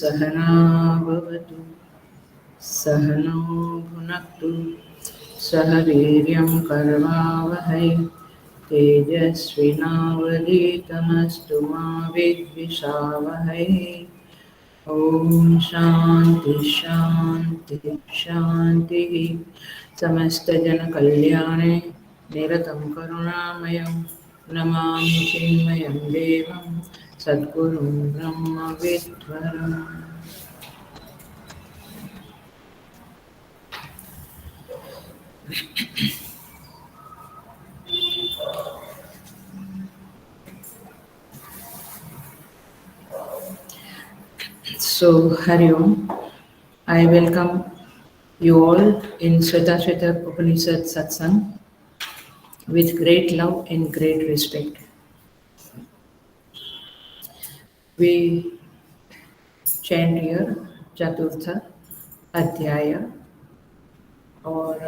सहना भवतु सहनो भुनक्तु सह वीर्यं कर्वावहै तेजस्विनावधीतमस्तु मा विद्विषावहै। ॐ शान्ति शान्ति शान्तिः। समस्तजनकल्याणे निरतं करुणामयं नमामि चिन्मयं देवं सद्गुरुं ब्रह्मविद्वरम्। So, Hari Om. I welcome you all in Shweta Upanishad Satsang with great love and great respect. We chant here Chaturtha अध्याय और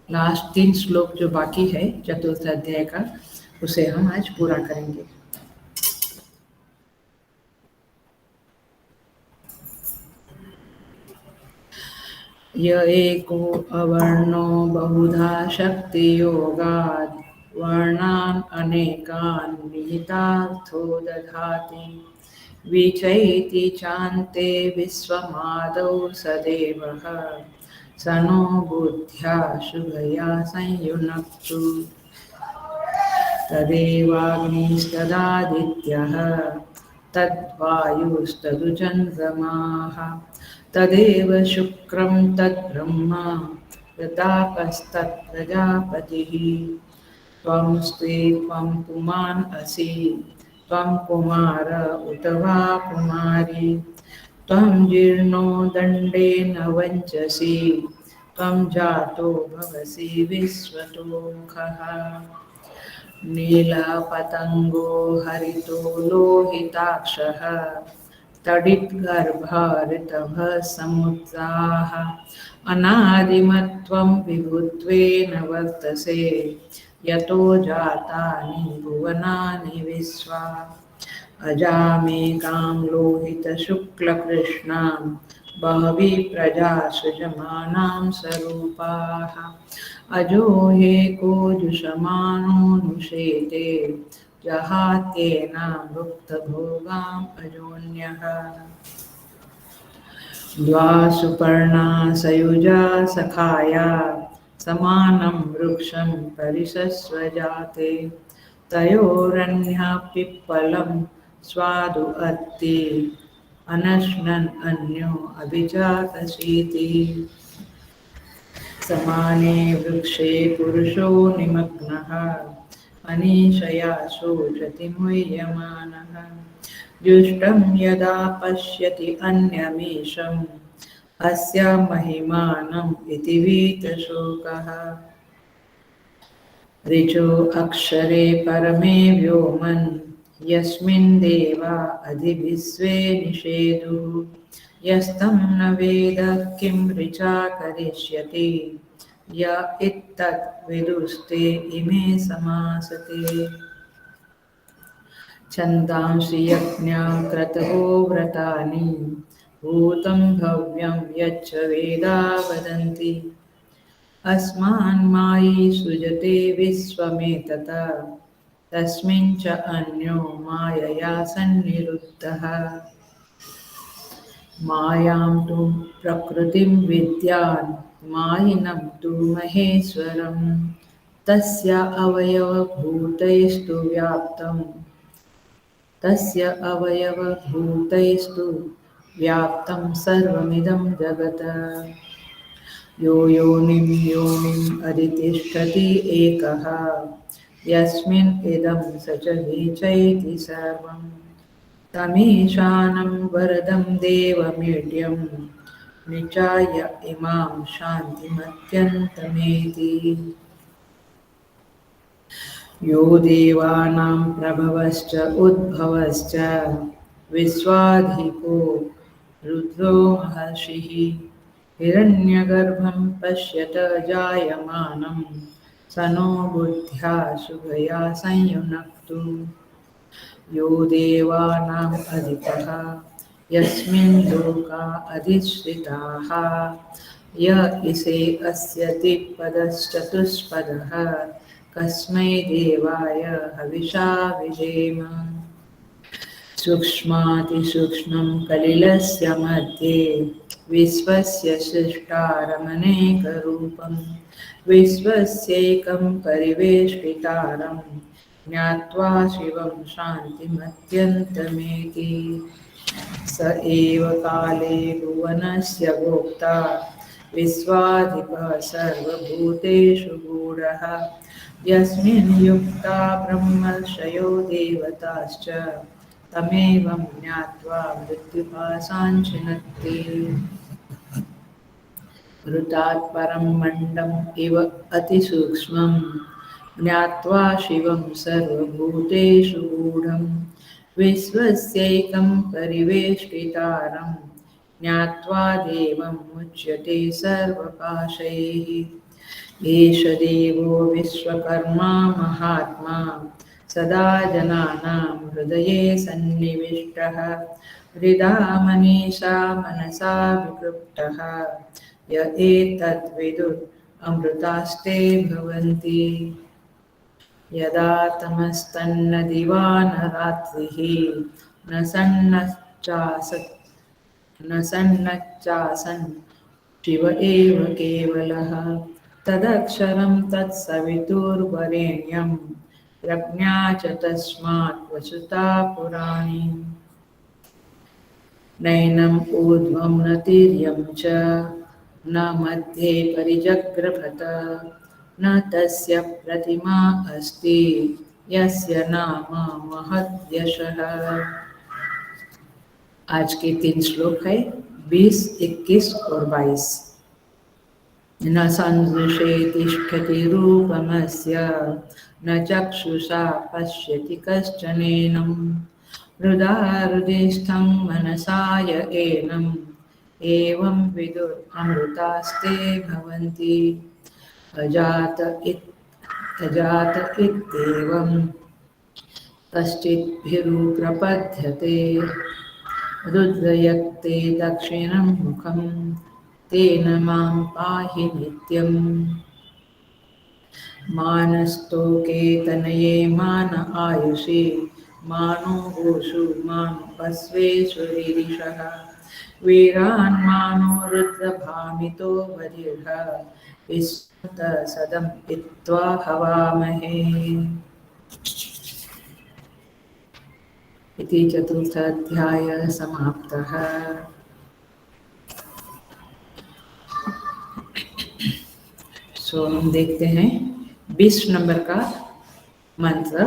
लास्ट 3 श्लोक जो बाकी है चतुर्थ अध्याय का उसे हम आज पूरा करेंगे। य एको अवर्णो बहुधा शक्ति योगात् वर्णान् अनेकान् निहितार्थो दधाति विचैति चान्ते विश्वमादौ सदेवः स नो बुद्ध्या शुभया संयुनक्तु तदेवाग्निस्तदादित्यः तद्वायुस्तदुचन्द्रमाः तदेव शुक्रं तद्ब्रह्म प्रतापस्तत्प्रजापतिः त्वं स्त्री त्वं पुमान् असि त्वं कुमार उत वा कुमारी त्वं जीर्णो दण्डेन वञ्चसि त्वं जातो भवसि विश्वतोमुखः नीलपतङ्गो हरितो लोहिताक्षः तडिद्गर्भाऋतभः समुद्राः अनादिमत्वं विभुत्वेन वर्तसे यतो जातानि भुवनानि विश्वा अजामेकां लोहितशुक्लकृष्णां बहवी प्रजा सृजमानां स्वरूपाः अजो ह्येको जुषमाणोऽनुशेते जहात्येनां भुक्तभोगाम् अजोऽन्यः द्वा सुपर्णा सयुजा सखाया समानं वृक्षं परिषस्वजाते तयोरन्यः पिप्पलं स्वादु अर्ति अनश्नन् अन्यो अभिजातशीति समाने वृक्षे पुरुषो निमग्नः अनीशया शोचति मुह्यमानः जुष्टं यदा पश्यति अन्यमीशम् अस्य महिमानम् इति वीतशोकः ऋचो अक्षरे परमे व्योमन् यस्मिन् देवा अधिविश्वे निषेदुः यस्तं न वेद किं ऋचा करिष्यति य इत्तत् विदुस्ते इमे समासते छन्दांसि यज्ञा क्रतवो व्रतानि भूतं भव्यं यच्च वेदा वदन्ति अस्मान् मायि सृजते विश्वमेतता तस्मिन् च अन्यो मायया सन्निरुद्धः मायां तु प्रकृतिं विद्यान् मायिनं तु महेश्वरं तस्य अवयवभूतैस्तु व्याप्तं सर्वमिदं जगत् यो योनिम् अधितिष्ठति एकः यस्मिन् इदं स च नीचैति सर्वम् तमीशानं वरदं देवमीड्यं निचाय इमां शान्तिमत्यन्तमेति यो देवानां प्रभवश्च उद्भवश्च विश्वाधिपो रुद्रो महर्षिः हिरण्यगर्भं पश्यत जायमानं स नो बुद्ध्या शुभया संयुनक्तु यो देवानाम् अधिपः यस्मिन् लोका अधिश्रिताः य इसे अस्य दिक्पदश्चतुष्पदः कस्मै देवाय हविषा विधेम। सूक्ष्मातिसूक्ष्मं कलिलस्य मध्ये विश्वस्य सृष्टारमनेकरूपं विश्वस्यैकं परिवेष्टितारं ज्ञात्वा शिवं शान्तिमत्यन्तमेति। स एव काले भुवनस्य भोक्ता विश्वाधिपः सर्वभूतेषु गूढः यस्मिन् युक्ता ब्रह्मर्षयो देवताश्च तमेवं ज्ञात्वा मृत्युपाशाञ्छिनत्ति। ऋतात् परं मण्डम् इव अतिसूक्ष्मं ज्ञात्वा शिवं सर्वभूतेषु गूढं विश्वस्यैकं परिवेष्टितारं ज्ञात्वा देवं मुच्यते सर्वपाशैः। एष देवो विश्वकर्मा महात्मा सदा जनानां हृदये सन्निविष्टः हृदा मनीषा मनसा विकृप्तः य एतद्विदुः अमृतास्ते भवन्ति। यदा तमस्तन्न दिवा न रात्रिः न सन्नच्चासन् शिव एव केवलः तदक्षरं तत्सवितुर्वरेण्यं प्रज्ञा च तस्मात् वसुता पुराणी। नैनम् ऊर्ध्वं न तिर्यं च न मध्ये परिजग्रभत न तस्य प्रतिमा अस्ति यस्य नाम महद्यशः। आज के 3 श्लोक है 20, 21 और 22। न सन्दृशे तिष्ठति रूपमस्य न चक्षुषा पश्यति कश्चनेनं हृदा हृदिस्थं मनसा य एनम् एवं विदुरमृतास्ते भवन्ति। अजात इत्येवं कश्चिद्भिरुप्रपद्यते रुद्रयक्ते दक्षिणं मुखं तेन मां पाहि नित्यम्। मानस्तोके तनये मान आयुषि मानो गोषु मानो अश्वेषु रीरिषः वीरान् मानो रुद्रभामितो वरिर्ह विश्वत सदं हित्वा हवामहे। इति 4th अध्याय समाप्तः। सो हम देखते हैं 20 नंबर का मंत्र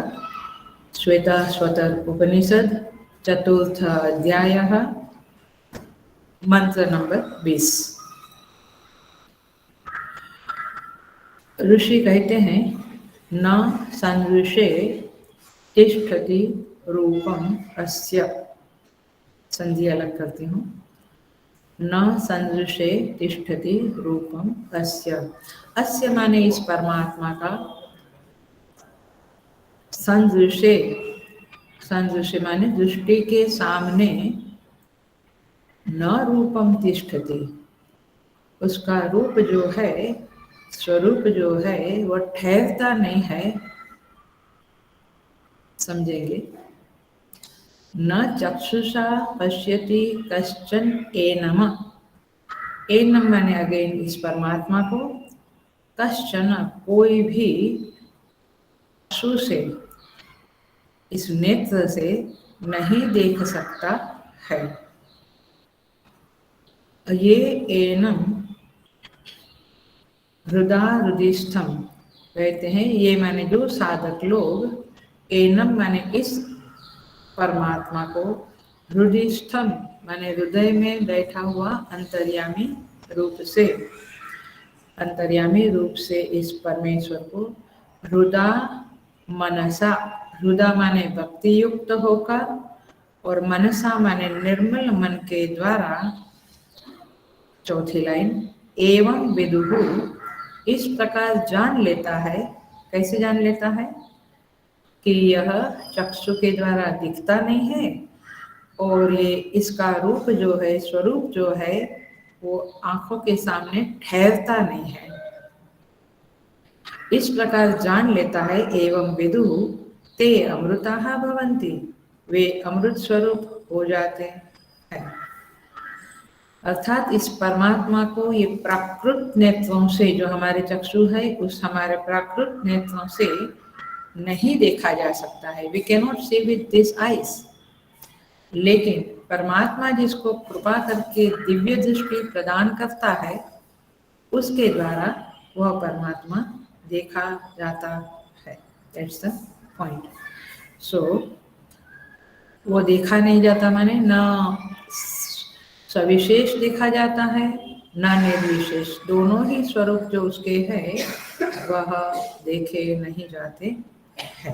श्वेताश्वतर उपनिषद 4th अध्याय मंत्र नंबर 20। ऋषि कहते हैं न संदृशे तिष्ठति रूपम अस्य। संधि अलग करती हूँ। न संदृशे तिष्ठति रूपम अस्य। अस्य माने इस परमात्मा का। संदृशे, संदृशे माने दृष्टि के सामने न रूपम तिष्ठति, उसका रूप जो है, स्वरूप जो है वो ठहरता नहीं है। समझेंगे। न चक्षुषा पश्यति कश्चन एनम। एनम माने अगेन इस परमात्मा को, कश्चन कोई भी चक्षु से, इस नेत्र से नहीं देख सकता है। ये एनम हृदा हृदिस्थम कहते हैं। ये माने जो साधक लोग एनम माने इस परमात्मा को, हृदिस्थम माने हृदय में बैठा हुआ अंतर्यामी रूप से, अंतर्यामी रूप से इस परमेश्वर को हृदा मनसा, हृदा माने भक्ति युक्त होकर और मनसा माने निर्मल मन के द्वारा। चौथी लाइन एवं विदुहु इस प्रकार जान लेता है। कैसे जान लेता है? कि यह चक्षु के द्वारा दिखता नहीं है और ये इसका रूप जो है, स्वरूप जो है, वो आंखों के सामने ठहरता नहीं है। इस प्रकार जान लेता है। एवं विदु ते अमृताः भवन्ति, वे अमृत स्वरूप हो जाते हैं। अर्थात इस परमात्मा को ये प्राकृत नेत्रों से, जो हमारे चक्षु है, उस हमारे प्राकृत नेत्रों से नहीं देखा जा सकता है। We can not see with this eyes. लेकिन परमात्मा जिसको कृपा करके दिव्य दृष्टि प्रदान करता है, उसके द्वारा वह परमात्मा देखा जाता है। That's the point. सो वो देखा नहीं जाता माने ना सविशेष देखा जाता है, ना निर्विशेष। दोनों ही स्वरूप जो उसके हैं वह देखे नहीं जाते हैं।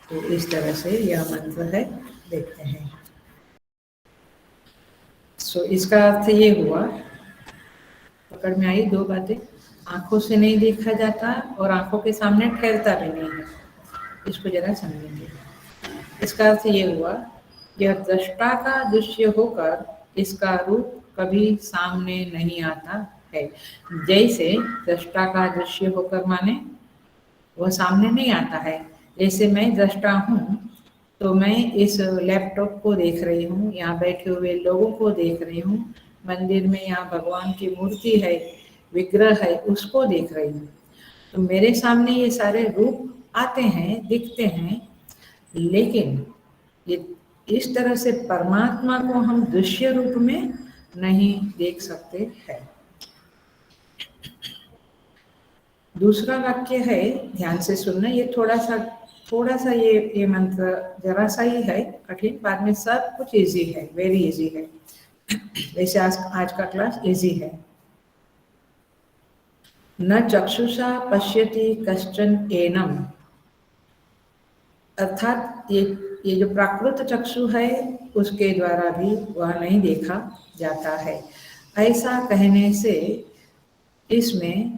तो इस तरह से यह मंत्र है, देखते हैं। सो इसका अर्थ ये हुआ, पकड़ में आई दो बातें। आंखों से नहीं देखा जाता और आंखों के सामने ठहरता भी नहीं है। इसको जरा समझेंगे। इसका अर्थ ये हुआ, यह दृष्टा का दृश्य होकर इसका रूप कभी सामने नहीं आता है। जैसे दृष्टा का दृश्य होकर माने वह सामने नहीं आता है। जैसे मैं दृष्टा हूँ, तो मैं इस लैपटॉप को देख रही हूँ, यहाँ बैठे हुए लोगों को देख रही हूँ, मंदिर में यहाँ भगवान की मूर्ति है, विग्रह है, उसको देख रही हूँ। तो मेरे सामने ये सारे रूप आते हैं, दिखते हैं, लेकिन ये इस तरह से परमात्मा को हम दृश्य रूप में नहीं देख सकते हैं। दूसरा वाक्य है, ध्यान से सुनना। ये थोड़ा सा ये मंत्र जरा सा ही है कठिन, बाद में सब कुछ इजी है, वेरी इजी है। वैसे आज का क्लास इजी है। न चक्षुषा पश्यति कश्चन एनम, अर्थात ये जो प्राकृत चक्षु है उसके द्वारा भी वह नहीं देखा जाता है। ऐसा कहने से इसमें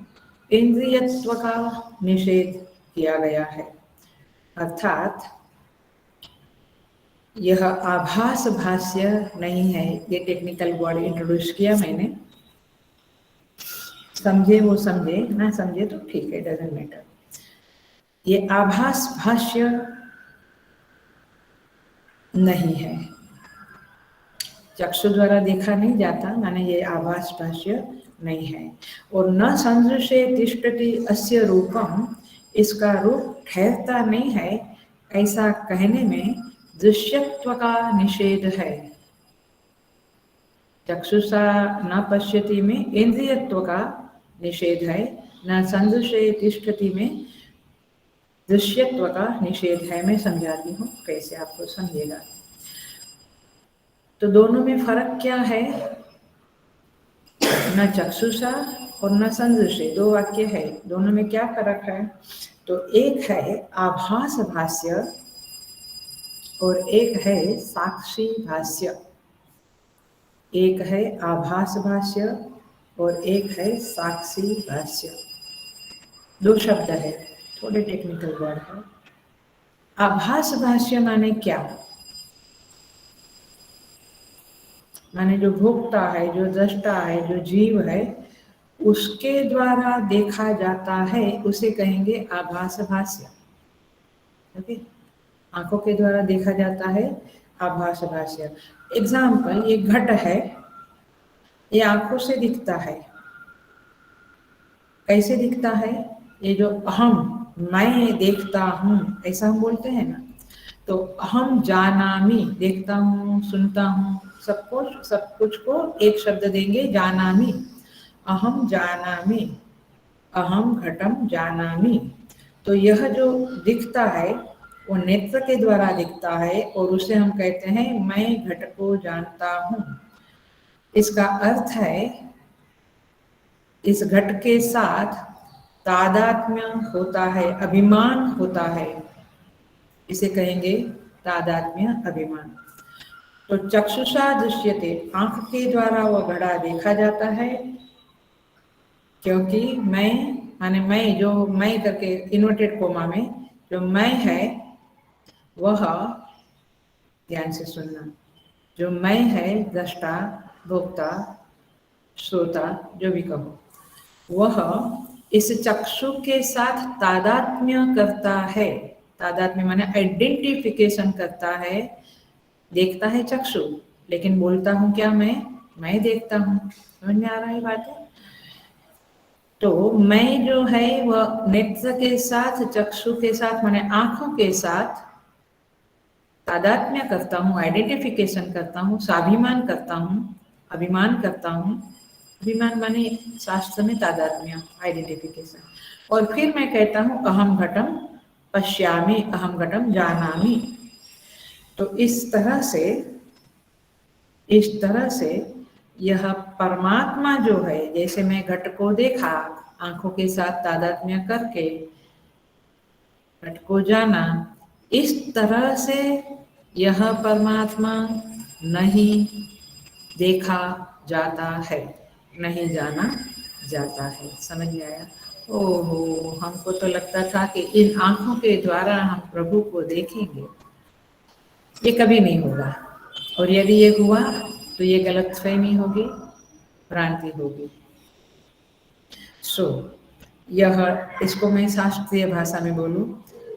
इंद्रियत्व का निषेध किया गया है। अर्थात यह आभास भाष्य नहीं है। ये टेक्निकल वर्ड इंट्रोड्यूस किया मैंने, समझे वो समझे, ना समझे तो ठीक है, डजंट मैटर। ये आभास भाष्य नहीं है, चक्षु द्वारा देखा नहीं जाता, माने ये आभास भाष्य नहीं है। और न संदृशे तिष्ठति अस्य रूपम, इसका रूप ठहरता नहीं है, ऐसा कहने में दृश्यत्व का निषेध है। चक्षुषा न पश्यति में इंद्रियत्व का निषेध है, न संदृशे तिष्ठति में दृश्यत्व का निषेध है। मैं समझाती हूँ कैसे आपको समझेगा। तो दोनों में फर्क क्या है? न चक्षुषा और न संदृशे, दो वाक्य है, दोनों में क्या फर्क है? तो एक है आभास भाष्य और एक है साक्षी भाष्य। एक है आभास भाष्य और एक है साक्षी भाष्य। दो शब्द है, थोड़े टेक्निकल वर्ड है। आभास भाष्य माने क्या? माने जो भोक्ता है, जो दृष्टा है, जो जीव है, उसके द्वारा देखा जाता है, उसे कहेंगे आभास भाष्य। ओके, आंखों के द्वारा देखा जाता है आभास भाष्य। एग्जाम्पल, ये घट है, ये आंखों से दिखता है। कैसे दिखता है? ये जो अहम, मैं देखता हूँ, ऐसा हम बोलते हैं ना, तो अहम जानामि, देखता हूँ, सुनता हूँ, सब कुछ को एक शब्द देंगे, जानामि। अहम जानामि, अहम घटम जानामि। तो यह जो दिखता है वो नेत्र के द्वारा दिखता है और उसे हम कहते हैं मैं घट को जानता हूँ। इसका अर्थ है इस घट के साथ तादात्म्य होता है, अभिमान होता है, इसे कहेंगे तादात्म्य अभिमान। तो चक्षुषा दृश्यते, आंख के द्वारा वह घड़ा देखा जाता है, क्योंकि मैं माने मैं, जो मैं करके इन्वर्टेड कोमा में जो मैं है वह, ध्यान से सुनना, जो मैं है, दृष्टा, भोक्ता, श्रोता, जो भी कहो, वह इस चक्षु के साथ तादात्म्य करता है। तादात्म्य माने आइडेंटिफिकेशन करता है। देखता है चक्षु, लेकिन बोलता हूँ क्या मैं देखता हूँ। समझ में आ रहा है बात है? तो मैं जो है वह नेत्र के साथ, चक्षु के साथ माने आंखों के साथ तादात्म्य करता हूँ, आइडेंटिफिकेशन करता हूँ, स्वाभिमान करता हूँ, अभिमान करता हूँ। अभिमान माने शास्त्र में तादात्म्य, आइडेंटिफिकेशन। और फिर मैं कहता हूँ अहम घटम पश्यामि, अहम घटम जानामि। तो इस तरह से यह परमात्मा जो है, जैसे मैं घट को देखा आंखों के साथ तादात्म्य करके, घट को जाना, इस तरह से यह परमात्मा नहीं देखा जाता है, नहीं जाना जाता है। समझ में आया? ओहो, हमको तो लगता था कि इन आंखों के द्वारा हम प्रभु को देखेंगे। ये कभी नहीं होगा। और यदि ये हुआ तो ये गलतफहमी होगी, भ्रांति होगी। सो यह, इसको मैं शास्त्रीय भाषा में बोलूं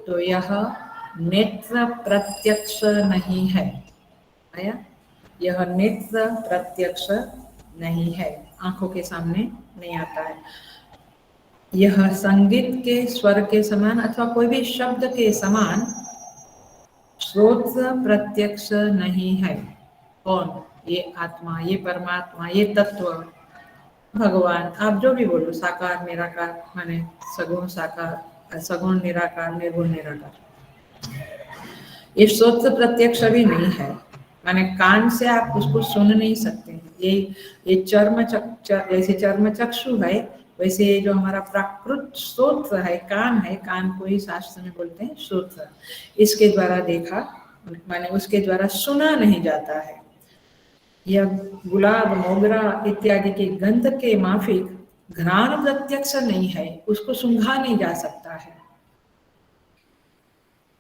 तो यह नेत्र प्रत्यक्ष नहीं है। आया? यह नेत्र प्रत्यक्ष नहीं है, आंखों के सामने नहीं आता है। यह संगीत के स्वर के समान अथवा कोई भी शब्द के समान श्रोत प्रत्यक्ष नहीं है। कौन? ये आत्मा, ये परमात्मा, ये तत्व, भगवान, आप जो भी बोलो, साकार निराकार माने सगुण साकार, सगुण निराकार, निर्गुण निराकार, ये श्रोत प्रत्यक्ष भी नहीं है। माने कान से आप उसको सुन नहीं सकते। ये जैसे चर्म चक्षु है, वैसे जो हमारा प्राकृत श्रोत्र है, कान है, कान को ही शास्त्र में बोलते हैं श्रोत्र। इसके द्वारा देखा माने उसके द्वारा सुना नहीं जाता है। यह गुलाब, मोगरा इत्यादि की गंध के माफिक घ्राण प्रत्यक्ष नहीं है, उसको सूंघा नहीं जा सकता है।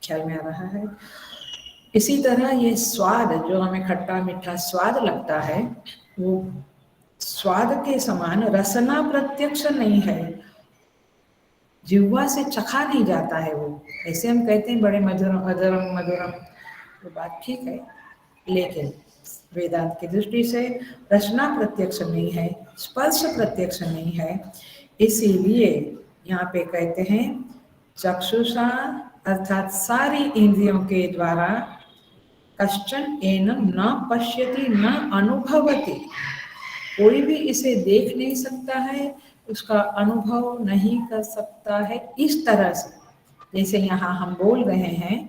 ख्याल में आ रहा है? इसी तरह ये स्वाद, जो हमें खट्टा मीठा स्वाद लगता है, वो स्वाद के समान रसना प्रत्यक्ष नहीं है, जिह्वा से चखा नहीं जाता है वो। ऐसे हम कहते हैं बड़े मधुरम अधरम मधुरम, वो बात ठीक है, लेकिन वेदांत की दृष्टि से रसना प्रत्यक्ष नहीं है, स्पर्श प्रत्यक्ष नहीं है। इसीलिए यहाँ पे कहते हैं चक्षुषा अर्थात सारी इंद्रियों के द्वारा कश्चन एनम न पश्यति न अनुभवति, कोई भी इसे देख नहीं सकता है, उसका अनुभव नहीं कर सकता है। इस तरह से जैसे यहाँ हम बोल रहे हैं,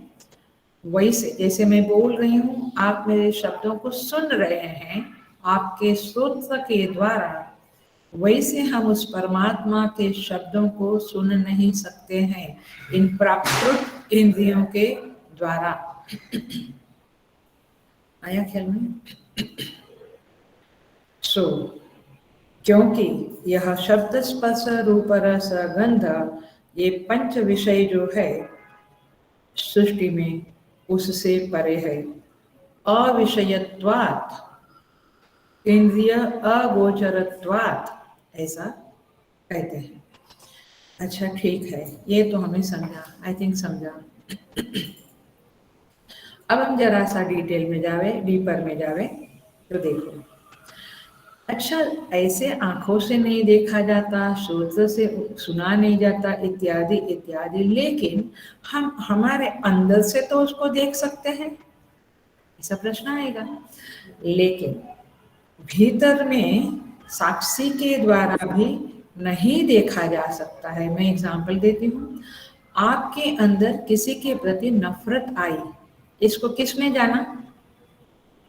वैसे जैसे मैं बोल रही हूँ, आप मेरे शब्दों को सुन रहे हैं आपके श्रोत्र के द्वारा, वैसे हम उस परमात्मा के शब्दों को सुन नहीं सकते हैं इन प्राकृत इंद्रियों के द्वारा। आया ख्याल में? सो क्योंकि यह शब्द स्पर्श रूप रस गंध, ये पंच विषय जो है सृष्टि में, उससे परे है। अविषयत्वात्, इंद्रिय अगोचरत्वात्, ऐसा कहते हैं। अच्छा ठीक है, ये तो हमें समझा, आई थिंक समझा। अब हम जरा सा डिटेल में जावे, डीपर में जावे तो देखो। अच्छा, ऐसे आंखों से नहीं देखा जाता, श्रोत्र से सुना नहीं जाता, इत्यादि इत्यादि, लेकिन हम हमारे अंदर से तो उसको देख सकते हैं, ऐसा प्रश्न आएगा। लेकिन भीतर में साक्षी के द्वारा भी नहीं देखा जा सकता है। मैं एग्जांपल देती हूँ। आपके अंदर किसी के प्रति नफरत आई, इसको किसने जाना?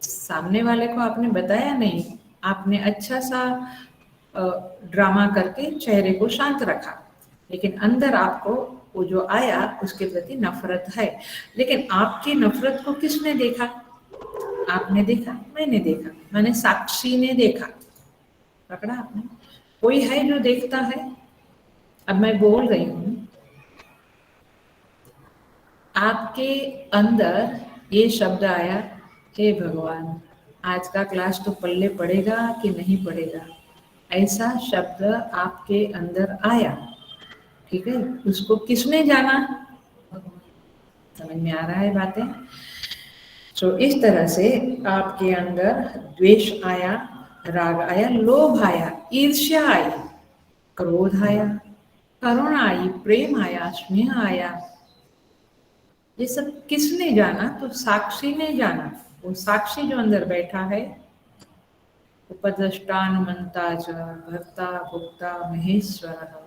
सामने वाले को आपने बताया नहीं, आपने अच्छा सा ड्रामा करके चेहरे को शांत रखा, लेकिन अंदर आपको वो जो आया उसके प्रति नफरत है। लेकिन आपकी नफरत को किसने देखा? आपने देखा, मैंने देखा, मैंने साक्षी ने देखा। पकड़ा आपने? कोई है जो देखता है। अब मैं बोल रही हूं, आपके अंदर ये शब्द आया, हे भगवान, आज का क्लास तो पल्ले पड़ेगा कि नहीं पड़ेगा, ऐसा शब्द आपके अंदर आया, ठीक है, उसको किसने जाना? समझ में आ रहा है बातें? तो इस तरह से आपके अंदर द्वेष आया, राग आया, लोभ आया, ईर्ष्या आई, क्रोध आया, करुणा आई, प्रेम आया, स्नेह आया, ये सब किसने जाना? तो साक्षी ने जाना। वो साक्षी जो अंदर बैठा है, उपद्रष्टानुमंता च भर्ता भोक्ता महेश्वर,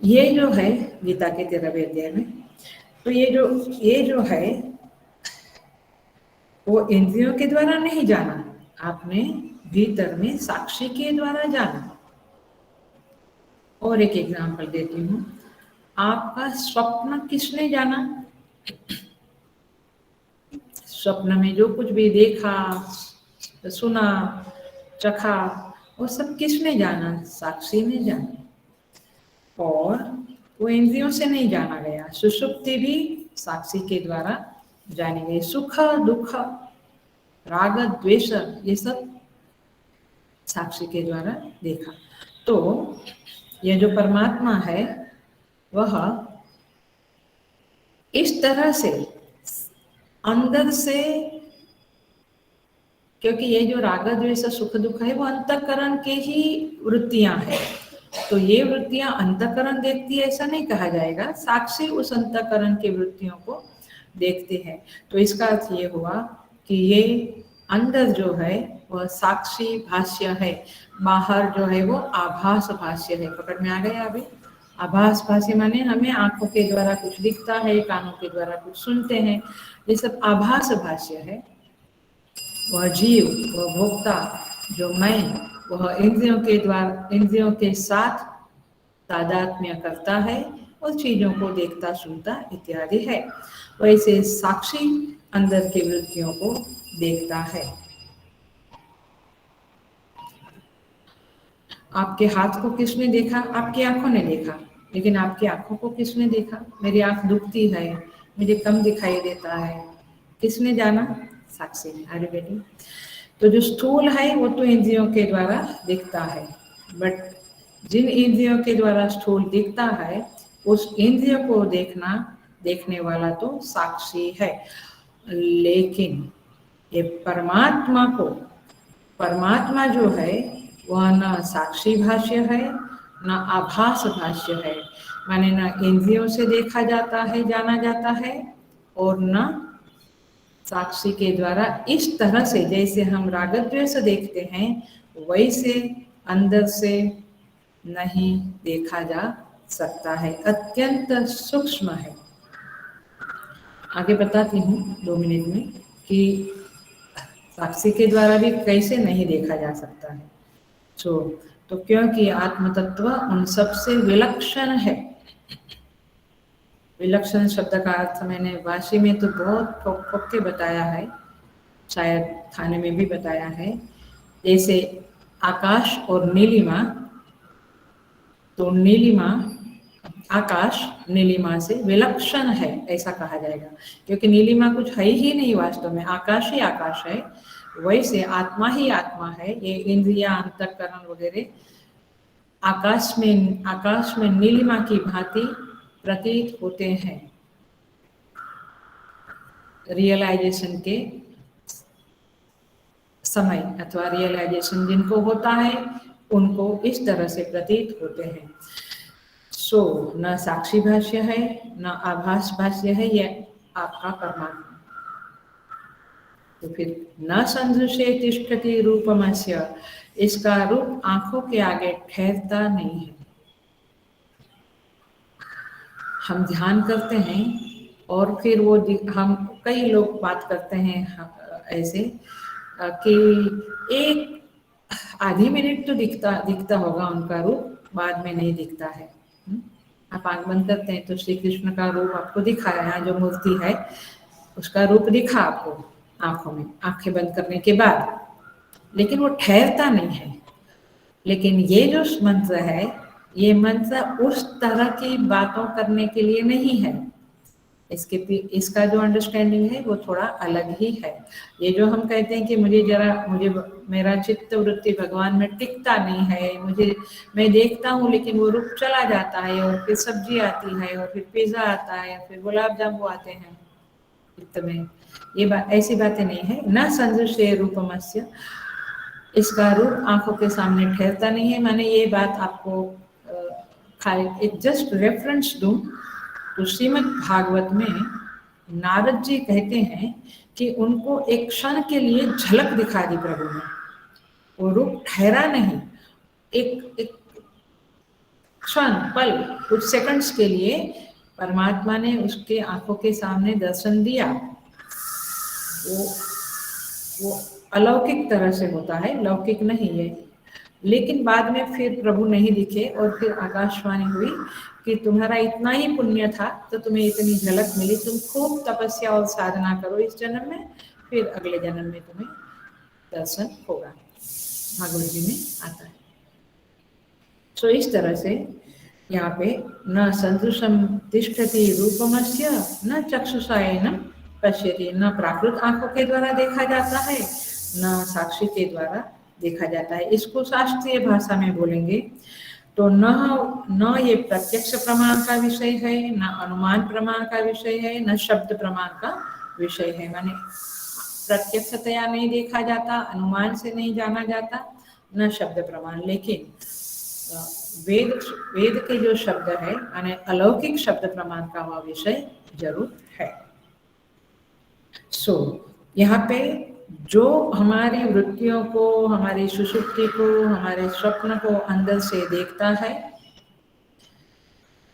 ये जो है गीता के 13वें अध्याय में, तो ये जो है वो इंद्रियों के द्वारा नहीं जाना, आपने भीतर में साक्षी के द्वारा जाना। और एक एग्जांपल देती हूँ, आपका स्वप्न किसने जाना? स्वप्न में जो कुछ भी देखा, सुना, चखा, वो सब किसने जाना? साक्षी ने जाना। और वो इंद्रियों से नहीं जाना गया। सुषुप्ति भी साक्षी के द्वारा जानी गई। सुख दुख राग द्वेष ये सब साक्षी के द्वारा देखा। तो ये जो परमात्मा है वह इस तरह से अंदर से, क्योंकि ये जो राग द्वेष सुख दुख है वो अंतःकरण के ही वृत्तियां हैं, तो ये वृत्तियां अंतःकरण देखती है ऐसा नहीं कहा जाएगा, साक्षी उस अंतःकरण की वृत्तियों को देखते हैं। तो इसका अर्थ ये हुआ कि ये अंदर जो है वह साक्षी भाष्य है, बाहर जो है वो आभास भाष्य है। पकड़ में आ गया अभी? आभास भाष्य माने हमें आंखों के द्वारा कुछ दिखता है, कानों के द्वारा कुछ सुनते हैं, ये सब आभास भाष्य है। वह जीव, वह भोक्ता जो मैं, वह इंद्रियों के साथ तादात्म्य करता है और चीजों को देखता सुनता इत्यादि है। वैसे साक्षी अंदर की वृत्तियों को देखता है। आपके हाथ को किसने देखा? आपकी आंखों ने देखा, लेकिन आपकी आंखों को किसने देखा? मेरी आंख दुखती है, मुझे कम दिखाई देता है, किसने जाना? साक्षी ने। अरे बेटी, तो जो स्थूल है वो तो इंद्रियों के द्वारा दिखता है, बट जिन इंद्रियों के द्वारा स्थूल दिखता है उस इंद्रिय को देखने वाला तो साक्षी है। लेकिन ये परमात्मा जो है वह न साक्षी भाष्य है न आभास भाष्य है, माने न इंद्रियों से देखा जाता है, जाना जाता है, और न साक्षी के द्वारा इस तरह से जैसे हम राग द्वेष देखते हैं वैसे अंदर से नहीं देखा जा सकता है, अत्यंत सूक्ष्म है। आगे बताती हूँ 2 मिनट में कि साक्षी के द्वारा भी कैसे नहीं देखा जा सकता है। तो क्योंकि आत्म तत्व उन सबसे विलक्षण है। विलक्षण शब्द का अर्थ मैंने वाशी में तो बहुत ठोक के बताया है, शायद थाने में भी बताया है। जैसे आकाश और नीलिमा, तो नीलिमा, आकाश नीलिमा से विलक्षण है ऐसा कहा जाएगा, क्योंकि नीलिमा कुछ है ही नहीं वास्तव में, आकाश ही आकाश है। वैसे आत्मा ही आत्मा है। ये इंद्रिया अंतःकरण वगैरह आकाश में नीलिमा की भांति प्रतीत होते हैं रियलाइजेशन के समय, अथवा रियलाइजेशन जिनको होता है उनको इस तरह से प्रतीत होते हैं। न साक्षी भाष्य है न आभास भाष्य है, यह आपका परमात्मा। तो फिर न संदृश्य तिष्ठति रूपमस्य, इसका रूप आंखों के आगे ठहरता नहीं है। हम ध्यान करते हैं और फिर वो हम कई लोग बात करते हैं ऐसे कि एक आधी मिनट तो दिखता होगा उनका रूप, बाद में नहीं दिखता है। आप आंख बंद करते हैं तो श्री कृष्ण का रूप आपको दिखा, यहाँ जो मूर्ति है उसका रूप दिखा आपको आंखों में, आंखें बंद करने के बाद, लेकिन वो ठहरता नहीं है। लेकिन ये जो मंत्र है, ये मंत्र उस तरह की बातों करने के लिए नहीं है। इसका जो अंडरस्टैंडिंग है वो थोड़ा अलग ही है। ये जो हम कहते हैं कि मुझे मेरा चित्त वृत्ति भगवान में टिकता नहीं है, मैं देखता हूँ लेकिन वो रुक चला जाता है, और फिर सब्जी आती है, और फिर पिज्जा आता है, फिर गुलाब जामुन आते हैं चित्त में, ऐसी बातें नहीं है। न संदृश्य रूपमस्य, इसका रूप आंखों के सामने ठहरता नहीं है। मैंने ये बात आपको एक जस्ट रेफरेंस दूं तो श्रीमद् भागवत में नारद जी कहते हैं कि उनको एक क्षण के लिए झलक दिखा दी प्रभु ने, वो रूप ठहरा नहीं, एक क्षण, पल, कुछ सेकंड्स के लिए परमात्मा ने उसके आंखों के सामने दर्शन दिया। वो अलौकिक तरह से होता है, लौकिक नहीं है। लेकिन बाद में फिर प्रभु नहीं दिखे, और फिर आकाशवाणी हुई कि तुम्हारा इतना ही पुण्य था तो तुम्हें इतनी झलक मिली, तुम खूब तपस्या और साधना करो इस जन्म में, फिर अगले जन्म में तुम्हें दर्शन होगा। भागवत जी में आता है। तो इस तरह से यहाँ पे न सदृशम तिष्ठति रूपमस्य न चक्षुषायनम पश्यति, न प्राकृत आंखों के द्वारा देखा जाता है, न साक्षी के द्वारा देखा जाता है। इसको शास्त्रीय भाषा में बोलेंगे तो न ये प्रत्यक्ष प्रमाण का विषय है, न अनुमान प्रमाण का विषय है, न शब्द प्रमाण का विषय है। माने प्रत्यक्षतया नहीं देखा जाता, अनुमान से नहीं जाना जाता, न शब्द प्रमाण। लेकिन वेद के जो शब्द है यानी अलौकिक शब्द प्रमाण का वह विषय जरूर है। यहाँ पे जो हमारी वृत्तियों को, हमारी सुषुप्ति को, हमारे स्वप्न को अंदर से देखता है,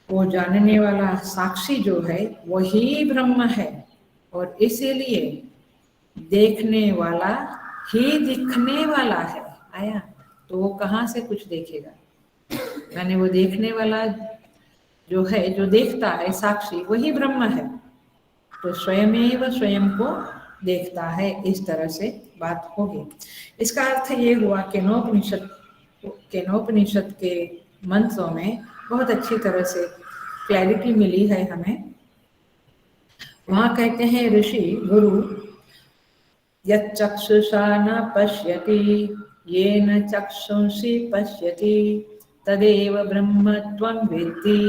वो जानने वाला साक्षी जो है वही ब्रह्म है, और इसीलिए देखने वाला ही दिखने वाला है। आया तो वो कहाँ से कुछ देखेगा, यानी वो देखने वाला जो है, जो देखता है साक्षी, वही ब्रह्म है, तो स्वयमेव स्वयं को देखता है। इस तरह से बात होगी। इसका अर्थ ये हुआ कि केनोपनिषद के मंत्रों में बहुत अच्छी तरह से क्लैरिटी मिली है हमें। वहाँ कहते हैं ऋषि गुरु, यच्चक्षुषा न पश्यति येन चक्षुषि पश्यति तदेव ब्रह्म त्वं विद्धि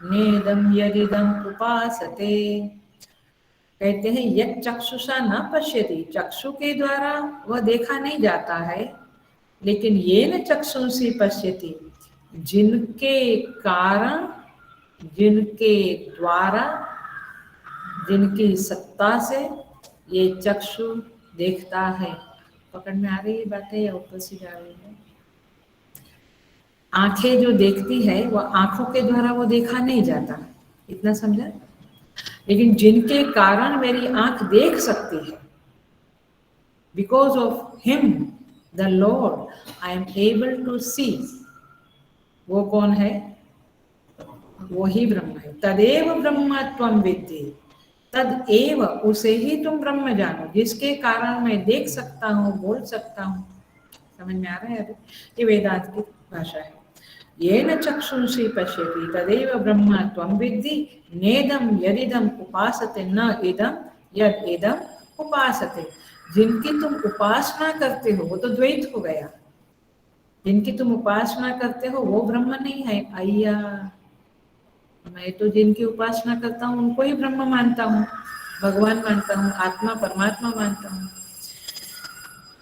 नेदं यदिदं उपासते। कहते हैं यत् चक्षुषा न पश्यति, चक्षु के द्वारा वह देखा नहीं जाता है, लेकिन येन चक्षुषि पश्यति, जिनके कारण, जिनके द्वारा, जिनकी सत्ता से ये चक्षु देखता है। पकड़ में आ रही है बातें या ऊपर से जा रही है? आंखें जो देखती है वह आंखों के द्वारा वो देखा नहीं जाता, इतना समझा? लेकिन जिनके कारण मेरी आंख देख सकती है, because of him the lord I am able to see, वो कौन है? वो ही ब्रह्म है। तदेव ब्रह्म त्वं विद्धि, तद एव, उसे ही तुम ब्रह्म जानो, जिसके कारण मैं देख सकता हूँ, बोल सकता हूँ। समझ में आ रहा है? अभी ये वेदांत की भाषा है। येन चक्षुषि पश्यति तदेव ब्रह्म त्वं विद्धि नेदं यदिदं उपासते न इदं यद इदं उपासते। जिनकी तुम उपासना करते हो वो तो द्वैत हो गया, जिनकी तुम उपासना करते हो वो ब्रह्म नहीं है। अय्या, मैं तो जिनकी उपासना करता हूँ उनको ही ब्रह्म मानता हूँ, भगवान मानता हूँ, आत्मा परमात्मा मानता हूँ।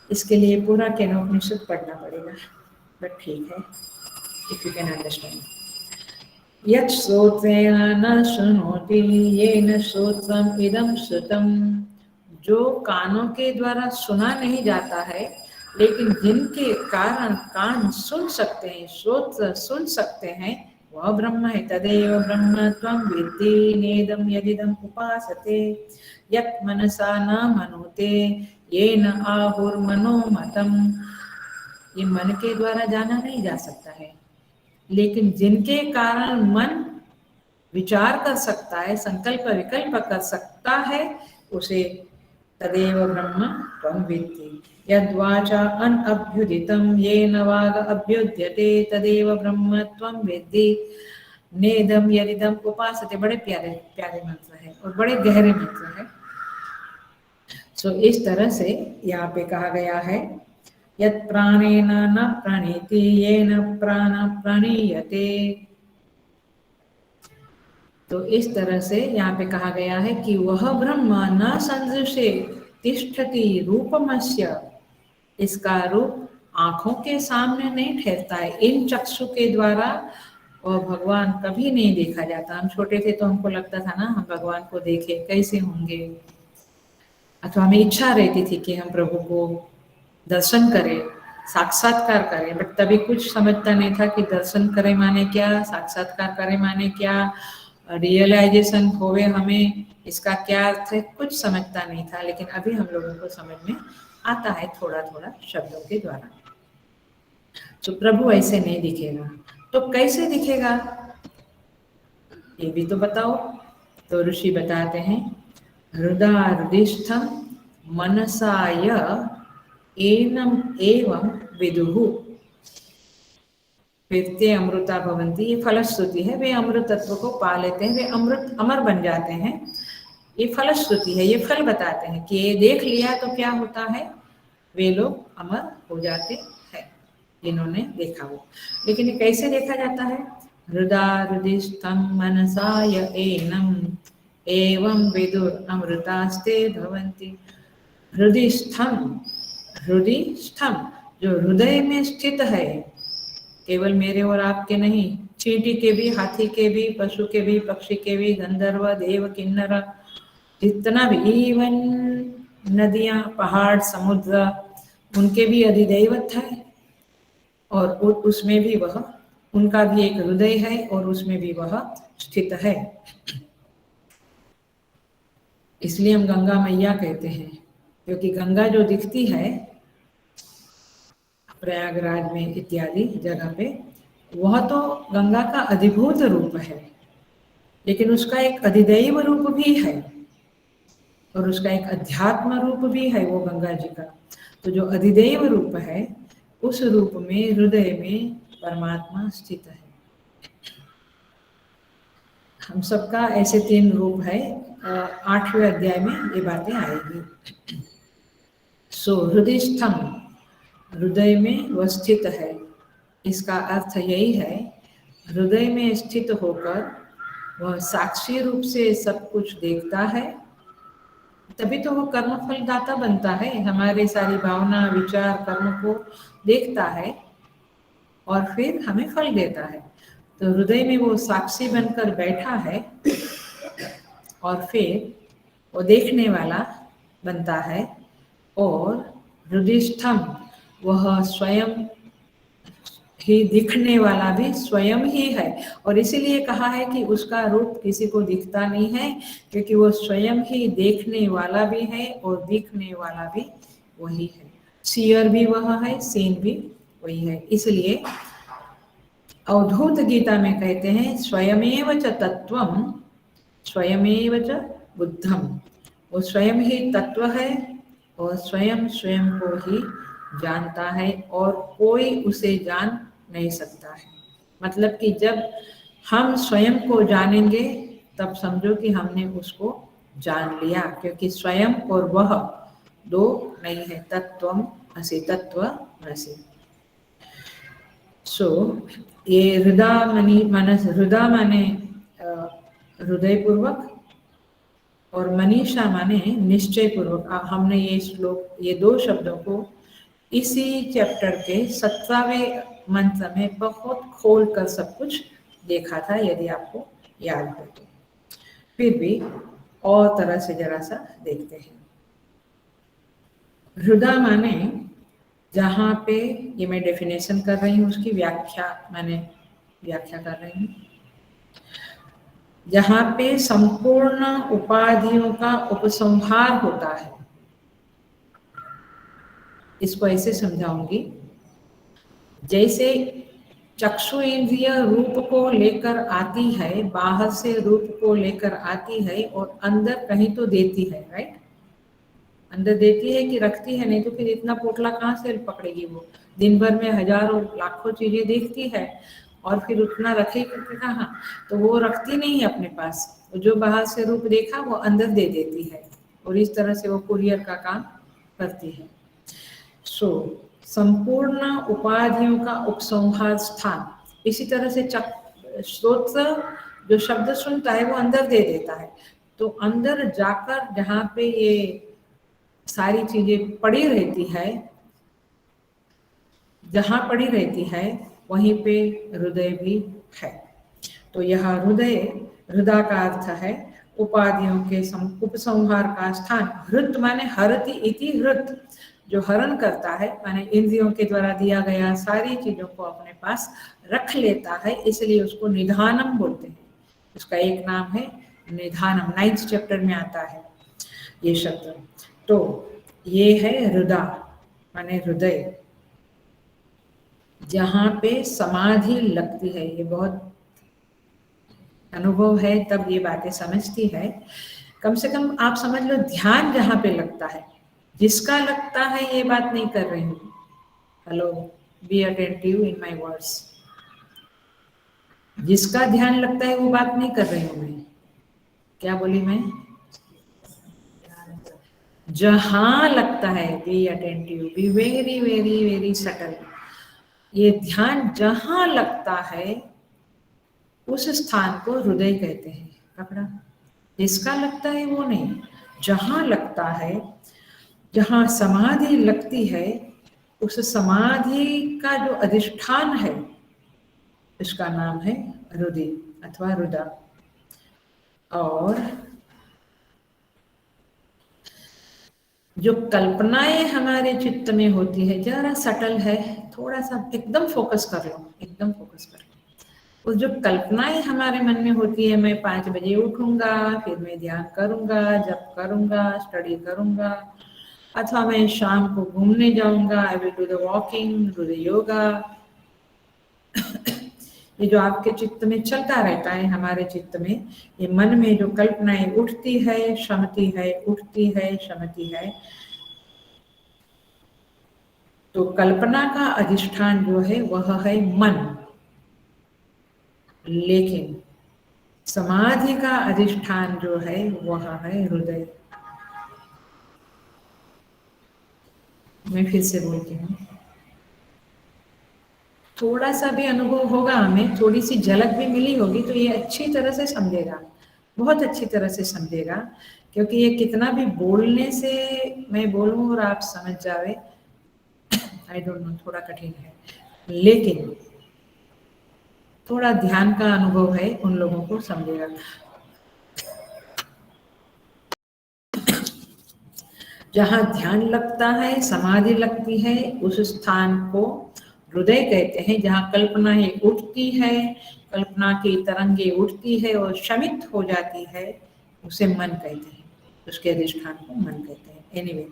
इसके लिए पूरा केनोपनिषद पढ़ना पड़ेगा, बट ठीक है, if you can understand. यत् श्रोत्रेण न शृणोति येन श्रोत्रम् इदं श्रुतम्, जो कानों के द्वारा सुना नहीं जाता है, लेकिन जिनके कारण कान सुन सकते हैं, श्रोत्र सुन सकते हैं, वह ब्रह्म है। तदेव ब्रह्म त्वं विद्धि नेदं यदिदं उपासते यत् मनसा न मनुते येन आहुर्मनोमतम्। ये मन के द्वारा जाना नहीं जा सकता है, लेकिन जिनके कारण मन विचार कर सकता है, संकल्प विकल्प कर सकता है, उसे तदेव ब्रह्म त्वं विद्धि। यद्वाचा अनभ्युदितं येन वाग अभ्युद्यते तदेव ब्रह्म त्वं विद्धि। नेदम यदिदम उपासते, बड़े प्यारे प्यारे मंत्र है और बड़े गहरे मंत्र है। सो इस तरह से यहाँ पे कहा गया है यत् प्राणेन न प्रणीति येन प्राण प्रणीयते। तो इस तरह से यहाँ पे कहा गया है कि वह ब्रह्म न संदृशे तिष्ठति रूपमस्य, इसका रूप आंखों के सामने नहीं ठहरता है, इन चक्षु के द्वारा और भगवान कभी नहीं देखा जाता। हम छोटे थे तो हमको लगता था ना हम भगवान को देखें कैसे होंगे, अथवा हमें इच्छा रहती थी कि हम प्रभु को दर्शन करें, साक्षात्कार करें, बट तभी कुछ समझता नहीं था कि दर्शन करें माने क्या, साक्षात्कार करें माने क्या, रियलाइजेशन होवे हमें इसका क्या अर्थ है, कुछ समझता नहीं था। लेकिन अभी हम लोगों को समझ में आता है थोड़ा थोड़ा शब्दों के द्वारा। तो प्रभु ऐसे नहीं दिखेगा, तो कैसे दिखेगा ये भी तो बताओ। तो ऋषि बताते हैं हृदयादिष्ठम मनसाय एनम एवं विदुहु, फिर ते अमृता भवंती, ये फलश्रुति है, वे अमृत तत्व को पा लेते हैं, वे अमृत अमर बन जाते हैं। ये फलश्रुति है, ये फल बताते हैं कि ये देख लिया तो क्या होता है, वे लोग अमर हो जाते हैं जिन्होंने देखा वो। लेकिन ये कैसे देखा जाता है, हृदयादिष्ठम मनसाय एनम एवं विदुर अमृतास्ते भवन्ति। हृदय स्थम, हृदय स्थम जो हृदय में स्थित है, केवल मेरे और आपके नहीं, चींटी के भी, हाथी के भी, पशु के भी, पक्षी के भी, गंधर्व देव किन्नर जितना भी, इवन नदियां पहाड़ समुद्र उनके भी अधिदैवत है, और उसमें भी वह, उनका भी एक हृदय है और उसमें भी वह स्थित है। इसलिए हम गंगा मैया कहते हैं, क्योंकि गंगा जो दिखती है प्रयागराज में इत्यादि जगह पे, वह तो गंगा का अधिभूत रूप है, लेकिन उसका एक अधिदैव रूप भी है और उसका एक अध्यात्म रूप भी है वो गंगा जी का। तो जो अधिदैव रूप है उस रूप में हृदय में परमात्मा स्थित है। हम सबका ऐसे 3 रूप है, 8वें अध्याय में ये बातें आएगी। सो हृदयस्थम, हृदय में वह स्थित है, इसका अर्थ यही है हृदय में स्थित होकर वह साक्षी रूप से सब कुछ देखता है, तभी तो वो कर्म फल दाता बनता है, हमारे सारी भावना विचार कर्म को देखता है और फिर हमें फल देता है। तो हृदय में वो साक्षी बनकर बैठा है और फिर वो देखने वाला बनता है, और हृदयस्थम वह स्वयं ही दिखने वाला भी स्वयं ही है। और इसीलिए कहा है कि उसका रूप किसी को दिखता नहीं है, क्योंकि वो स्वयं ही देखने वाला भी है और दिखने वाला भी वही है, सीयर भी वह है, सीन भी वही है। इसलिए अवधूत गीता में कहते हैं स्वयमेव च तत्वम स्वयमेव च बुद्धम, वो स्वयं ही तत्व है और स्वयं स्वयं को ही जानता है और कोई उसे जान नहीं सकता है। मतलब कि जब हम स्वयं को जानेंगे तब समझो कि हमने उसको जान लिया, क्योंकि स्वयं और वह 2 नहीं है, तत्वम असि तत्वमसि। सो ये हृदय मनी मनस, हृदय माने हृदय पूर्वक और मनीषा माने निश्चय पूर्वक। हमने ये श्लोक, ये 2 शब्दों को इसी चैप्टर के 17वें मंत्र में बहुत खोल कर सब कुछ देखा था, यदि आपको याद हो तो। फिर भी और तरह से जरा सा देखते हैं। हृदय माने, जहाँ पे ये मैं डेफिनेशन कर रही हूँ उसकी व्याख्या मैंने व्याख्या कर रही हूँ, जहाँ पे संपूर्ण उपाधियों का उपसंहार होता है। इसको ऐसे समझाऊंगी, जैसे चक्षु इंद्रिय रूप को लेकर आती है, बाहर से रूप को लेकर आती है और अंदर कहीं तो देती है, राइट, अंदर देती है कि रखती है, नहीं तो फिर इतना पोटला कहाँ से पकड़ेगी वो। दिन भर में हजारों लाखों चीजें देखती है और फिर उतना रखेगी कहाँ, तो वो रखती नहीं है अपने पास, जो बाहर से रूप देखा वो अंदर दे देती है, और इस तरह से वो कुरियर का काम करती है। सो संपूर्ण उपाधियों का उपसंहार स्थान, इसी तरह से श्रोत्र जो शब्द सुनता है वो अंदर दे देता है, तो अंदर जाकर जहाँ पे ये सारी चीजें पड़ी रहती है, जहाँ पड़ी रहती है वहीं पे हृदय भी है। तो यह हृदय, हृदय का अर्थ है उपाधियों के उपसंहार का स्थान। हृत माने हरति इति हृत, जो हरण करता है माने इंद्रियों के द्वारा दिया गया सारी चीजों को अपने पास रख लेता है, इसलिए उसको निधानम बोलते हैं। उसका एक नाम है निधानम, 9th चैप्टर में आता है ये शब्द। तो ये है हृदय माने हृदय, जहाँ पे समाधि लगती है। ये बहुत अनुभव है तब ये बातें समझती है। कम से कम आप समझ लो ध्यान जहाँ पे लगता है, जिसका लगता है ये बात नहीं कर रही हूँ। Hello, be attentive in my words. जिसका ध्यान लगता है वो बात नहीं कर रही हूँ मैं। क्या बोली मैं? जहाँ लगता है, be attentive, be very very very subtle. ये ध्यान जहाँ लगता है उस स्थान को हृदय कहते हैं। पकड़ा? जिसका लगता है वो नहीं, जहाँ लगता है, जहाँ समाधि लगती है, उस समाधि का जो अधिष्ठान है उसका नाम है हृदय अथवा हृदय। और जो कल्पनाएं हमारे चित्त में होती है, जरा सटल है, थोड़ा सा एकदम फोकस कर लो, एकदम फोकस कर लो। उस जो कल्पनाएं हमारे मन में होती है, मैं 5 बजे उठूंगा, फिर मैं ध्यान करूंगा, जप करूंगा, स्टडी करूंगा, अथवा मैं शाम को घूमने जाऊंगा, I will do the walking, do the yoga. ये जो आपके चित्त में चलता रहता है, हमारे चित्त में, ये मन में जो कल्पनाएं उठती है, शमती है, उठती है, शमती है, तो कल्पना का अधिष्ठान जो है वह है मन। लेकिन समाधि का अधिष्ठान जो है वह है हृदय। मैं फिर से बोलती हूँ, थोड़ा सा भी अनुभव होगा हमें, थोड़ी सी झलक भी मिली होगी, तो ये अच्छी तरह से समझेगा, बहुत अच्छी तरह से समझेगा। क्योंकि ये कितना भी बोलने से मैं बोलूँ और आप समझ जावे, आई डोंट नो, थोड़ा कठिन है। लेकिन थोड़ा ध्यान का अनुभव है उन लोगों को समझेगा। जहाँ ध्यान लगता है, समाधि लगती है, उस स्थान को हृदय कहते हैं। जहाँ कल्पनाएं उठती है, कल्पना की तरंगे उठती है और शमित हो जाती है, उसे मन कहते हैं, उसके अधिष्ठान को मन कहते हैं। एनीवे,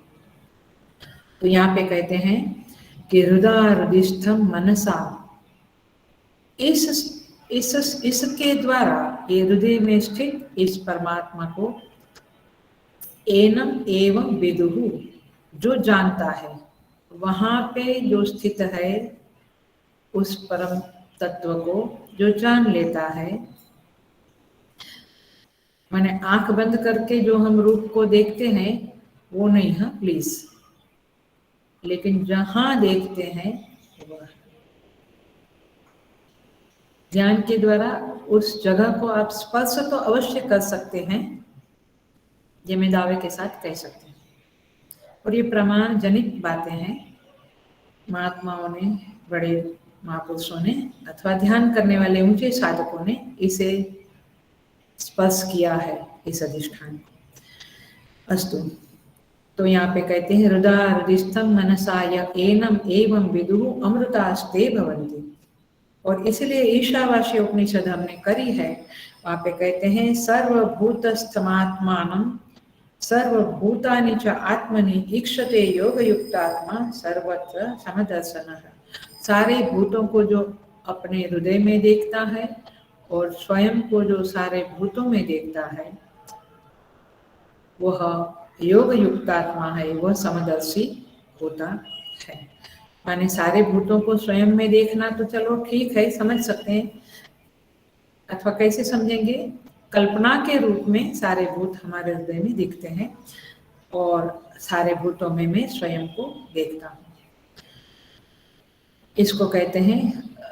तो यहाँ पे कहते हैं कि हृदय हृदयस्थम मनसा, इसके द्वारा, ये हृदय में स्थित इस परमात्मा को एनम एवं विदुहु, जो जानता है, वहां पे जो स्थित है उस परम तत्व को जो जान लेता है, माने आंख बंद करके जो हम रूप को देखते हैं वो नहीं, हाँ प्लीज, लेकिन जहां देखते हैं वह ज्ञान के द्वारा उस जगह को आप स्पर्श तो अवश्य कर सकते हैं, ये मैं दावे के साथ कह सकते हैं। और ये प्रमाण जनित बातें हैं, महात्माओं ने, बड़े महापुरुषों ने, अथवा ध्यान करने वाले ऊंचे साधकों ने इसे स्पर्श किया है, इस अधिष्ठान को। अस्तु, तो यहाँ पे कहते हैं हृदय हृदयस्थम मनसा एनम एवं विदुहु अमृतास्ते भवन्ति। और इसलिए ईशावास्य उपनिषद हमने करी है, वहाँ पे कहते हैं सर्वभूतस्थमात्मानं सर्वभूतानि च आत्मनि ईक्षते योगयुक्तात्मा सर्वत्र समदर्शनः। सारे भूतों को जो अपने हृदय में देखता है और स्वयं को जो सारे भूतों में देखता है, वह योग युक्तात्मा है, वह समदर्शी होता है। माने सारे भूतों को स्वयं में देखना तो चलो ठीक है, समझ सकते हैं, अथवा कैसे समझेंगे, कल्पना के रूप में सारे भूत हमारे हृदय में दिखते हैं और सारे भूतों में मैं स्वयं को देखता हूँ। इसको कहते हैं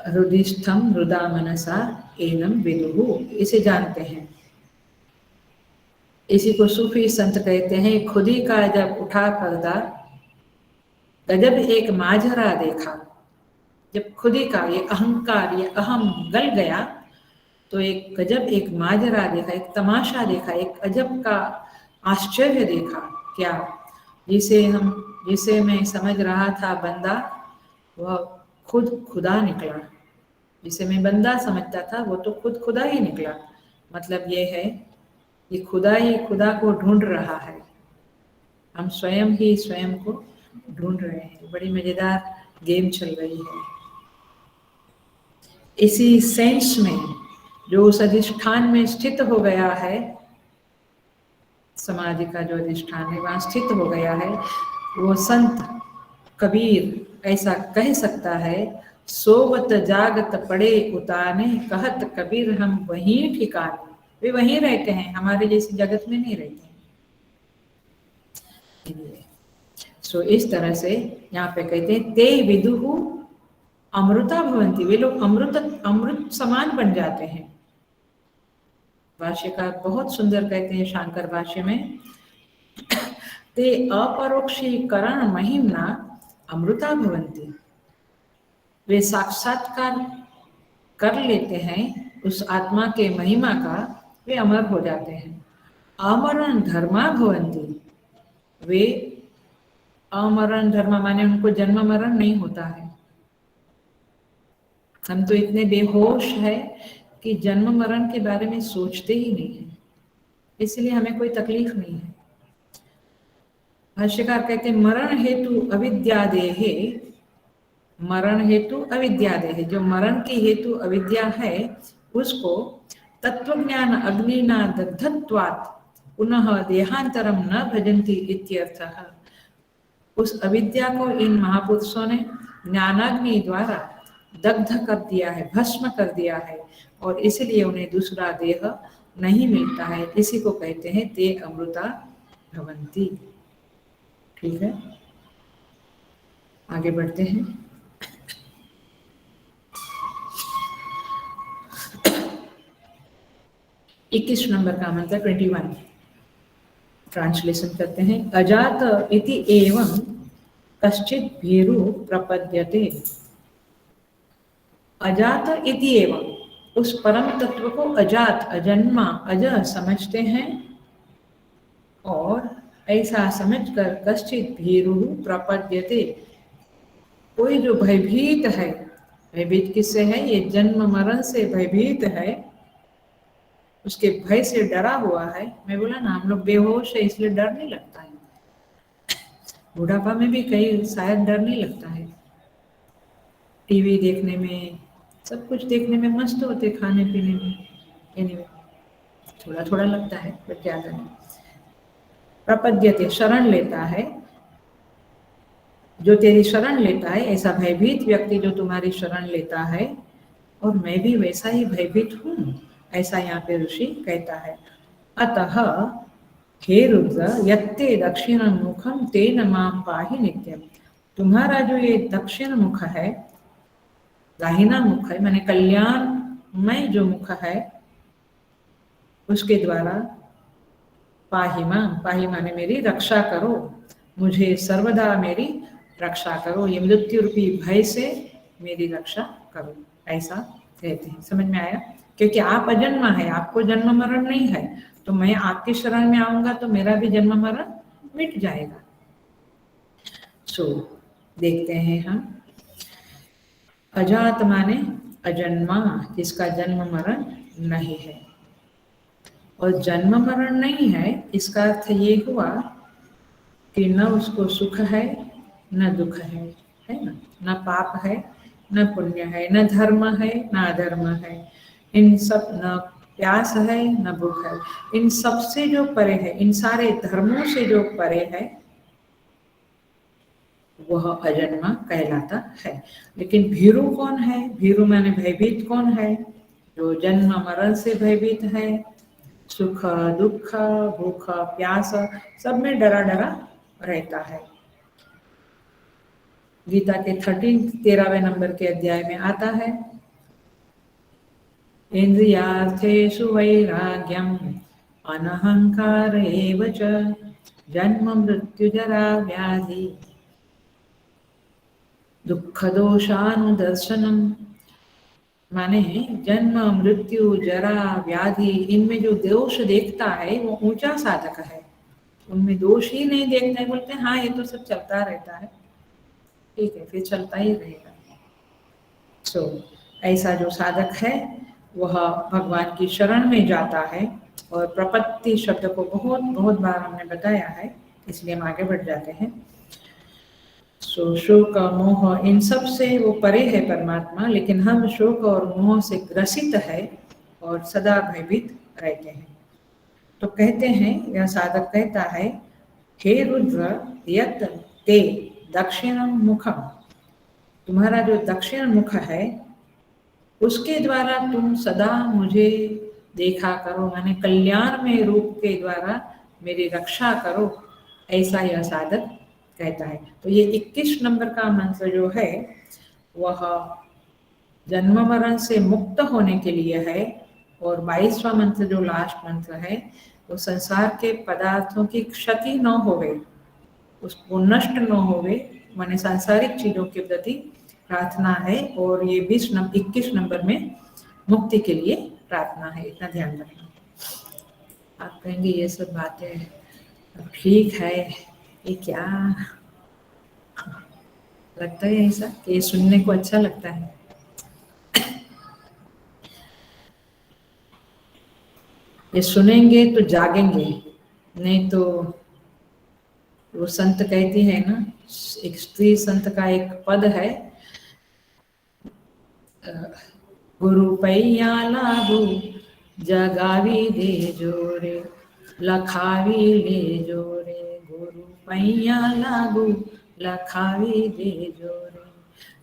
हृदिस्थम हृदा मनसा एनम विदुहु, इसे जानते हैं। इसी को सूफी संत कहते हैं, खुदी का जब उठा पर्दा गजब एक माजरा देखा। जब खुदी का ये अहंकार, ये अहम गल गया तो एक गजब एक माजरा देखा, एक तमाशा देखा, एक अजब का आश्चर्य देखा। क्या? जिसे मैं समझ रहा था बंदा, वह खुद खुदा निकला। जिसे मैं बंदा समझता था वो तो खुद खुदा ही निकला। मतलब ये है कि खुदा ही खुदा को ढूंढ रहा है, हम स्वयं ही स्वयं को ढूंढ रहे हैं। बड़ी मजेदार गेम चल रही है। इसी सेंस में जो उस अधिष्ठान में स्थित हो गया है, समाधि का जो अधिष्ठान है वहाँ स्थित हो गया है, वो संत कबीर ऐसा कह सकता है, सोवत जागत पड़े उताने, कहत कबीर हम वहीं ठिकाने। वे वहीं रहते हैं, हमारे जैसे जगत में नहीं रहते हैं। सो इस तरह से यहाँ पे कहते हैं, ते विदुहु अमृता भवंती, वे लोग अमृत समान बन जाते हैं। भाष्यकार बहुत सुंदर कहते हैं शांकर भाष्य में, ते अपरोक्षीकरण महिमना अमृता भवंती, वे साक्षात्कार कर लेते हैं उस आत्मा के महिमा का, वे अमर हो जाते हैं। अमरण धर्मा भवंती, वे अमरण धर्म माने उनको जन्म मरण नहीं होता है। हम तो इतने बेहोश है कि जन्म मरण के बारे में सोचते ही नहीं है, इसलिए हमें कोई तकलीफ नहीं है। भाष्यकार कहते हैं, मरण हेतु अविद्यादेहे, मरण हेतु अविद्यादेहे, जो मरण की हेतु अविद्या है उसको तत्वज्ञान अग्निना दग्धत्वात् पुनः देहांतरम न भजन्ति इत्यर्थः। उस अविद्या को इन महापुरुषों ने ज्ञानाग्नि द्वारा दग्ध कर दिया है, भस्म कर दिया है, और इसलिए उन्हें दूसरा देह नहीं मिलता है। इसी को कहते हैं ते अमृता भवंती। ठीक है, आगे बढ़ते हैं। इक्कीस नंबर का मंत्र 21 ट्रांसलेशन करते हैं। अजात इति एवं कश्चित भीरु प्रपद्यते। अजात इति एवं, उस परम तत्व को अजात, अजन्मा, अज समझते हैं, और ऐसा समझकर कश्चित भीरु प्रपद्यते, कोई जो भयभीत है, भयभीत किससे है? ये जन्म मरण से भयभीत है, उसके भय से डरा हुआ है। मैं बोला ना, हम लोग बेहोश है इसलिए डर नहीं लगता है। बुढ़ापा में भी कई शायद डर नहीं लगता है। टीवी देखने में, सब कुछ देखने में मस्त होते, खाने पीने में, एनीवे थोड़ा थोड़ा लगता है बट ज्यादा नहीं। प्रपद्यते, शरण लेता है, जो तेरी शरण लेता है, ऐसा भयभीत व्यक्ति जो तुम्हारी शरण लेता है, और मैं भी वैसा ही भयभीत हूँ, ऐसा यहाँ पे ऋषि कहता है। अतः हे रुद्र यत्ते दक्षिण मुखम तेन माम पाहि नित्यम, तुम्हारा जो ये दक्षिण मुख है, दाहिना मुख है, माने कल्याणमय जो मुख है, उसके द्वारा पाहि माम, पाहि माने मेरी रक्षा करो, मुझे सर्वदा मेरी रक्षा करो, ये मृत्यु रूपी भय से मेरी रक्षा करो, ऐसा कहते हैं। समझ में आया? क्योंकि आप अजन्मा है, आपको जन्म मरण नहीं है, तो मैं आपकी शरण में आऊंगा तो मेरा भी जन्म मरण मिट जाएगा। सो देखते हैं हम, अजात माने अजन्मा, जिसका जन्म मरण नहीं है। और जन्म मरण नहीं है, इसका अर्थ ये हुआ कि न उसको सुख है न दुख है ना? न पाप है न पुण्य है, न धर्म है न अधर्म है, इन सब, न प्यास है न भूख है, इन सब से जो परे है, इन सारे धर्मों से जो परे है, वह अजन्मा कहलाता है। लेकिन भीरु कौन है? भीरु माने भयभीत कौन है? जो जन्म मरण से भयभीत है, सुख दुख भूख प्यास सब में डरा डरा रहता है। गीता के 13वें नंबर के अध्याय में आता है, इंद्रियार्थेषु वैराग्यम् अनहंकार एव च जन्म मृत्यु जरा व्याधि दुख दोषानुदर्शनम। माने जन्म मृत्यु जरा व्याधि, इनमें जो दोष देखता है वो ऊंचा साधक है। उनमें दोष ही नहीं देखते हैं, बोलते हैं हाँ ये तो सब चलता रहता है, ठीक है फिर चलता ही रहेगा। ऐसा जो साधक है वह भगवान की शरण में जाता है। और प्रपत्ति शब्द को बहुत बहुत बार हमने बताया है, इसलिए हम आगे बढ़ जाते हैं। शोक मोह इन सब से वो परे है परमात्मा, लेकिन हम शोक और मोह से ग्रसित है और सदा भयभीत रहते हैं। तो कहते हैं, यह साधक कहता है, हे रुद्र यत् ते दक्षिणम मुखम, तुम्हारा जो दक्षिण मुख है उसके द्वारा तुम सदा मुझे देखा करो, माने कल्याण में रूप के द्वारा मेरी रक्षा करो, ऐसा यह साधक कहता है। तो ये 21 नंबर का मंत्र जो है वह जन्म मरण से मुक्त होने के लिए है। और 22वां मंत्र जो लास्ट मंत्र है वो संसार के पदार्थों की क्षति न होवे, उसको नष्ट न होवे, माने सांसारिक चीजों के प्रति प्रार्थना है। और ये 21 नंबर में मुक्ति के लिए प्रार्थना है, इतना ध्यान रखना। आप कहेंगे ये सब बातें ठीक है, ये क्या लगता है ऐसा कि ये सुनने को अच्छा लगता है? ये सुनेंगे तो जागेंगे, नहीं तो वो संत कहती है ना, एक स्त्री संत का एक पद है, गुरु पैया लागू जगावी दे जोरे लखावी ले जोरे, गुरु पैया लागू लखावी दे जोरे,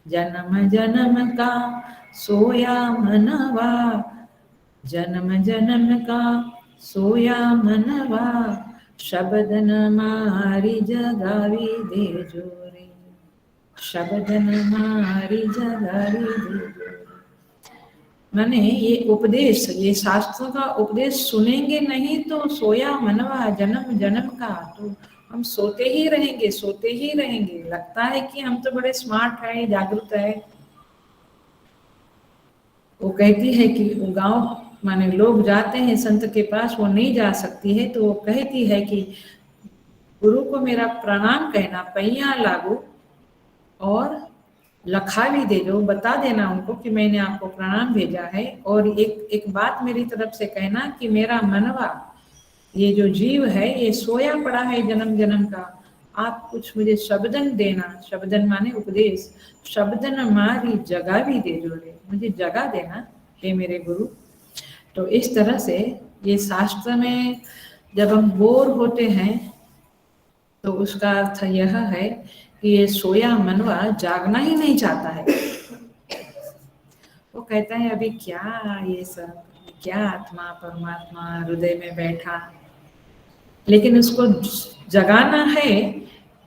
जन्म जन्म का सोया मनवा, जन्म जन्म का सोया मनवा, शब्द न मारी जगावी दे जोरे, शब्द न मारी जगावी दे जोरे। माने ये उपदेश, ये शास्त्रों का उपदेश सुनेंगे नहीं तो सोया मनवा, जन्म जन्म का, तो हम सोते ही रहेंगे, सोते ही रहेंगे। लगता है कि हम तो बड़े स्मार्ट है, जागरूक है। वो कहती है कि वो गांव माने लोग जाते हैं संत के पास, वो नहीं जा सकती है, तो वो कहती है कि गुरु को मेरा प्रणाम कहना, पैया लागू और लखा भी दे दो, बता देना उनको कि मैंने आपको प्रणाम भेजा है। और एक बात मेरी तरफ से कहना कि मेरा मनवा, ये जो जीव है ये सोया पड़ा है जन्म जन्म का, आप कुछ मुझे शब्दन देना, शब्दन माने उपदेश, शब्दन मारी जगा भी दे जो रे, मुझे जगा देना हे मेरे गुरु। तो इस तरह से ये शास्त्र में जब हम बोर होते हैं तो उसका अर्थ यह है कि ये सोया मनवा जागना ही नहीं चाहता है। वो कहता है अभी क्या ये सब, क्या आत्मा परमात्मा हृदय में बैठा, लेकिन उसको जगाना है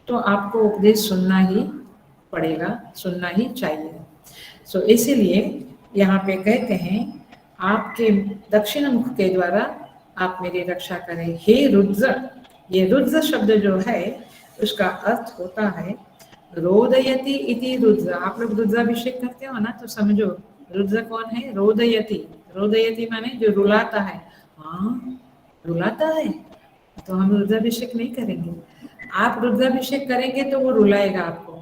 तो आपको उपदेश सुनना ही पड़ेगा, सुनना ही चाहिए। इसीलिए यहाँ पे कहते हैं आपके दक्षिण मुख के द्वारा आप मेरी रक्षा करें हे रुद्र। ये रुद्र शब्द जो है उसका अर्थ होता है रोदयति इति रुद्र। आप लोग रुद्राभिषेक करते हो ना, तो समझो रुद्र कौन है, रोदयति। रोदयति माने जो रुलाता है। हाँ रुलाता है तो हम रुद्राभिषेक नहीं करेंगे। आप रुद्राभिषेक करेंगे तो वो रुलाएगा आपको।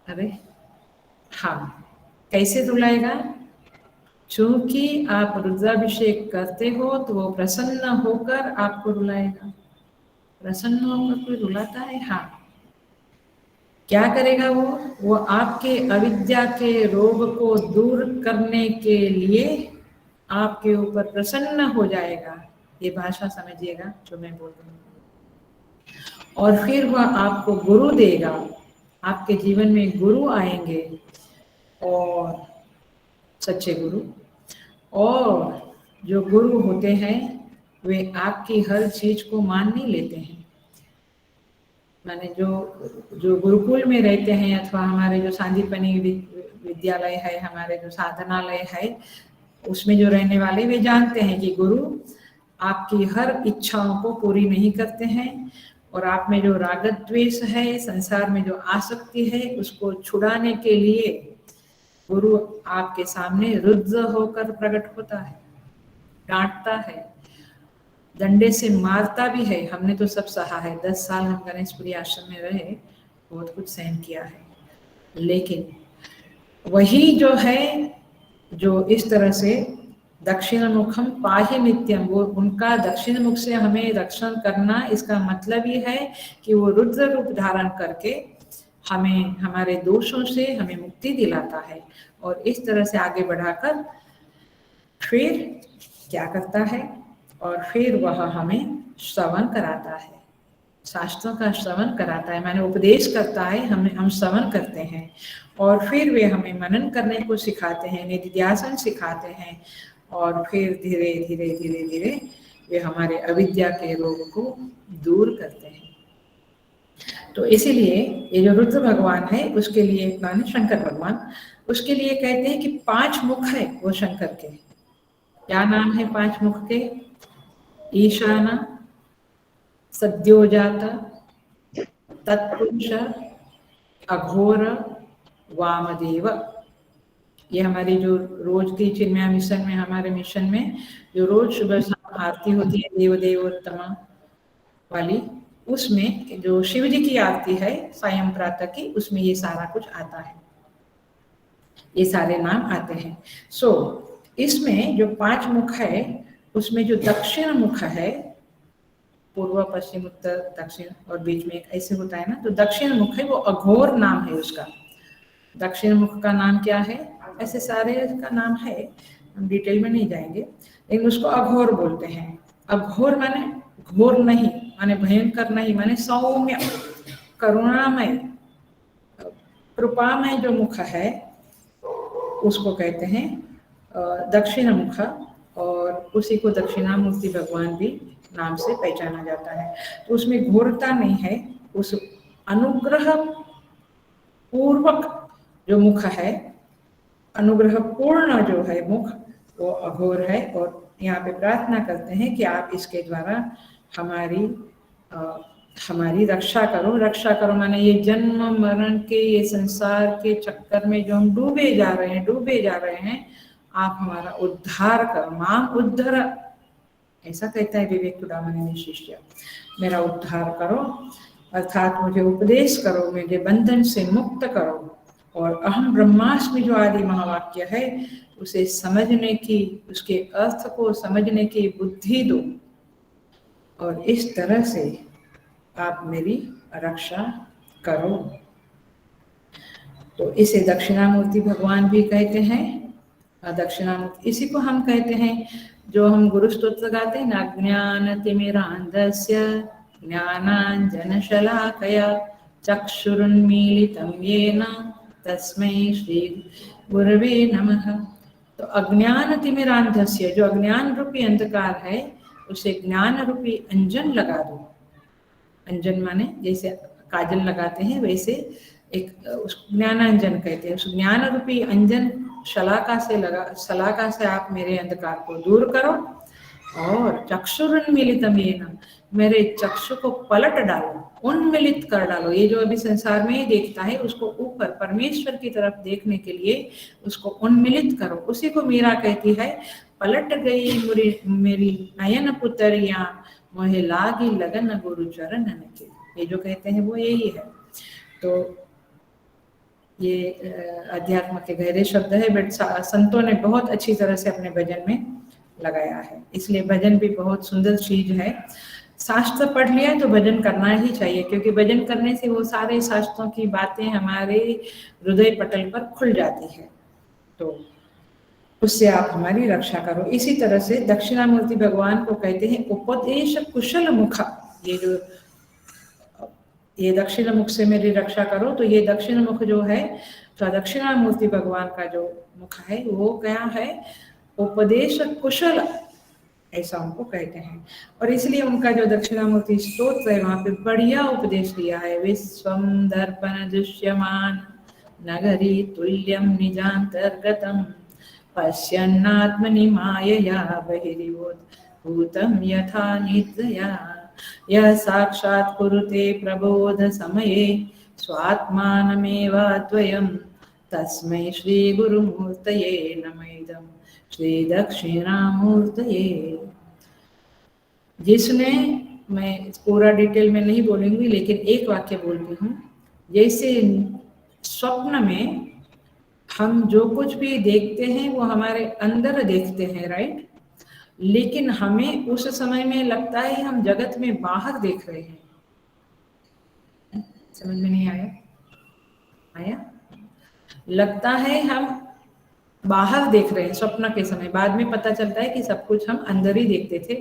अरे हाँ, कैसे रुलाएगा? चूंकि आप रुद्राभिषेक करते हो तो वो प्रसन्न होकर आपको रुलाएगा। प्रसन्न होकर कोई रुलाता है? हाँ। क्या करेगा वो आपके अविद्या के रोग को दूर करने के लिए आपके ऊपर प्रसन्न हो जाएगा। ये भाषा समझिएगा जो मैं बोल रही हूँ। और फिर वह आपको गुरु देगा। आपके जीवन में गुरु आएंगे, और सच्चे गुरु, और जो गुरु होते हैं वे आपकी हर चीज को मान नहीं लेते हैं। माने जो गुरुकुल में रहते हैं अथवा हमारे जो सांदीपनी विद्यालय है, हमारे जो साधनालय है, उसमें जो रहने वाले वे जानते हैं कि गुरु आपकी हर इच्छाओं को पूरी नहीं करते हैं, और आप में जो राग द्वेष है, संसार में जो आसक्ति है, उसको छुड़ाने के लिए गुरु आपके सामने रुद्र होकर प्रकट होता है, डांटता है, डंडे से मारता भी है। हमने तो सब सहा है, 10 साल हम गणेशपुरी आश्रम में रहे, बहुत कुछ सहन किया है। लेकिन वही जो है, जो इस तरह से दक्षिण मुखम पाहि नित्यम, वो उनका दक्षिण मुख से हमें रक्षण करना, इसका मतलब ये है कि वो रुद्र रूप धारण करके हमें हमारे दोषों से हमें मुक्ति दिलाता है, और इस तरह से आगे बढ़ाकर फिर क्या करता है, और फिर वह हमें श्रवण कराता है, शास्त्रों का श्रवण कराता है, माने उपदेश करता है, हम श्रवण करते हैं, और फिर वे हमें मनन करने को सिखाते हैं, निधिध्यासन सिखाते हैं, और फिर धीरे धीरे धीरे धीरे वे हमारे अविद्या के रोग को दूर करते हैं। तो इसीलिए ये जो रुद्र भगवान है, उसके लिए माने शंकर भगवान, उसके लिए कहते हैं कि 5 मुख है वो शंकर के। क्या नाम है 5 मुख के? ईशाना, सद्योजात, तत्पुरुष, अघोर, वामदेव। ये हमारी जो रोज की चिन्मया मिशन में, हमारे मिशन में जो रोज सुबह शाम आरती होती है देव देवोत्तमा वाली, उसमें जो शिव जी की आरती है सायं प्रातः की, उसमें ये सारा कुछ आता है, ये सारे नाम आते हैं। इसमें जो 5 मुख है, उसमें जो दक्षिण मुख है, पूर्व पश्चिम उत्तर दक्षिण और बीच में एक ऐसे होता है ना, तो दक्षिण मुख है वो अघोर नाम है उसका। दक्षिण मुख का नाम क्या है? ऐसे सारे का नाम है, हम डिटेल में नहीं जाएंगे, लेकिन उसको अघोर बोलते हैं। अघोर माने घोर नहीं, माने भयंकर नहीं, माने सौम्य, करुणामय, कृपामय जो मुख है उसको कहते हैं दक्षिण मुख, और उसी को दक्षिणामूर्ति भगवान भी नाम से पहचाना जाता है। तो उसमें घोरता नहीं है, उस अनुग्रह पूर्वक जो मुख है, अनुग्रह पूर्ण जो है मुख, वो अघोर है। और यहाँ पे प्रार्थना करते हैं कि आप इसके द्वारा हमारी रक्षा करो। रक्षा करो माने ये जन्म मरण के, ये संसार के चक्कर में जो हम डूबे जा रहे हैं, आप हमारा उद्धार करो। मां उद्धर, ऐसा कहता है विवेक चूड़ामणि शिष्य, मेरा उद्धार करो, अर्थात मुझे उपदेश करो, मुझे बंधन से मुक्त करो, और अहम ब्रह्मास्मि जो आदि महावाक्य है उसे समझने की, उसके अर्थ को समझने की बुद्धि दो, और इस तरह से आप मेरी रक्षा करो। तो इसे दक्षिणामूर्ति भगवान भी कहते हैं। दक्षिणामूर्ति इसी को हम कहते हैं, जो हम गुरु स्तोत्र गाते हैं ना, ज्ञानतिमिरान्धस्य ज्ञानाञ्जनशलाकया चक्षुरुन्मीलितं येन तस्मै श्री गुरवे नमः। तो अज्ञान तिमिरांधस्य, जो अज्ञान रूपी अंधकार है, उसे ज्ञान रूपी अंजन लगा दो। अंजन माने जैसे काजल लगाते हैं, वैसे एक उस ज्ञानांजन कहते हैं। उस ज्ञान रूपी अंजन शलाका से आप मेरे अंधकार को दूर करो, और चक्षुरुन्मीलितं येन, मेरे चक्षु को पलट डालो, उन्मिलित कर डालो। ये जो अभी संसार में ही देखता है, उसको ऊपर परमेश्वर की तरफ देखने के लिए उसको उन्मिलित करो। उसी को मीरा कहती है, पलट गई मेरी नयन पुतरिया, मोहे लागी लगन गुरु चरण के। ये जो कहते हैं वो यही है। तो ये अध्यात्म के गहरे शब्द है, बट संतों ने बहुत अच्छी तरह से अपने भजन में लगाया है। इसलिए भजन भी बहुत सुंदर चीज है। शास्त्र पढ़ लिया तो भजन करना ही चाहिए, क्योंकि भजन करने से वो सारे शास्त्रों की बातें हमारे हृदय पटल पर खुल जाती है। तो उससे आप हमारी रक्षा करो। इसी तरह से दक्षिणामूर्ति भगवान को कहते हैं उपदेश कुशल मुख। ये जो ये दक्षिण मुख से मेरी रक्षा करो। तो ये दक्षिण मुख जो है, तो दक्षिणामूर्ति भगवान का जो मुख है वो क्या है, उपदेश कुशल, ऐसा उनको कहते हैं। और इसलिए उनका जो दक्षिणामूर्ति स्तोत्र है वहां पे बढ़िया उपदेश दिया है। विश्वम दर्पण दृश्यमान नगरी तुल्यम निजांतर्गतम पश्यन्नात्मनि मायया बहिर्भूतं यथा निद्रया यः साक्षात् कुरुते प्रबोध समये स्वात्मानमेवाद्वयं तस्मै श्री गुरुमूर्तये नमः श्री दक्षिणामूर्तये। जिसने, मैं पूरा डिटेल में नहीं बोलूंगी लेकिन एक वाक्य बोलती हूँ। जैसे स्वप्न में हम जो कुछ भी देखते हैं वो हमारे अंदर देखते हैं, राइट, लेकिन हमें उस समय में लगता है हम जगत में बाहर देख रहे हैं। समझ में नहीं आया? आया? लगता है हम बाहर देख रहे हैं स्वप्न के समय, बाद में पता चलता है कि सब कुछ हम अंदर ही देखते थे।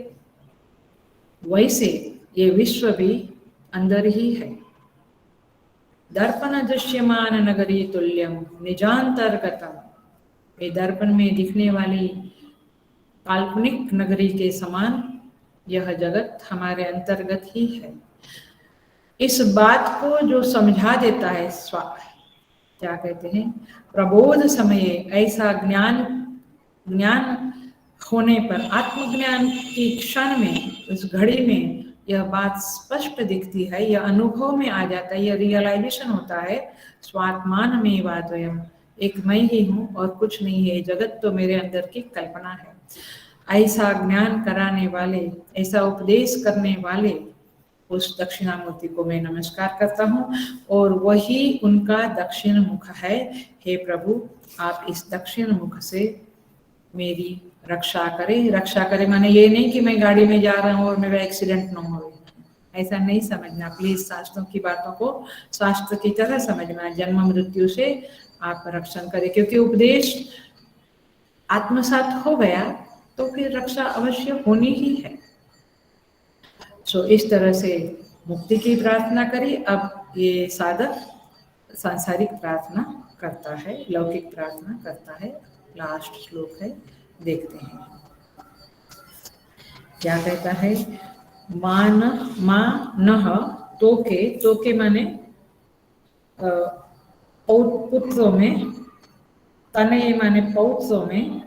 वैसे ये विश्व भी अंदर ही है। दर्पण दृश्यमान नगरी तुल्यम निजांतर्गतम, ये दर्पण में दिखने वाली काल्पनिक नगरी के समान यह जगत हमारे अंतर्गत ही है। इस बात को जो समझा देता है क्या कहते हैं, प्रबोध समये, ऐसा ज्ञान होने पर, आत्मज्ञान की क्षण में, उस घड़ी में यह बात स्पष्ट दिखती है, यह अनुभव में आ जाता है, यह रियलाइजेशन होता है। स्वात्मान में वाद्वयम, एक मैं ही हूँ और कुछ नहीं है, जगत तो मेरे अंदर की कल्पना है। ऐसा ज्ञान कराने वाले, ऐसा उपदेश करने वाले उस दक्षिणामूर्ति को मैं नमस्कार करता हूँ और वही उनका दक्षिण मुख है। हे प्रभु, आप इस दक्षिण मुख से मेरी रक्षा करें। रक्षा करें माने ये नहीं कि मैं गाड़ी में जा रहा हूँ और मेरा एक्सीडेंट न हो, ऐसा नहीं समझना प्लीज। शास्त्रों की बातों को शास्त्र की तरह समझना, जन्म मृत्यु से आप रक्षण करें, क्योंकि उपदेश आत्मसात हो गया तो फिर रक्षा अवश्य होनी ही है। सो इस तरह से मुक्ति की प्रार्थना करें। अब ये साधक सांसारिक प्रार्थना करता है, लौकिक प्रार्थना करता है। लास्ट श्लोक है, देखते हैं क्या कहता है। मान मा नह तोके, तोके माने पुत्रों में, तनये माने पौत्रों में,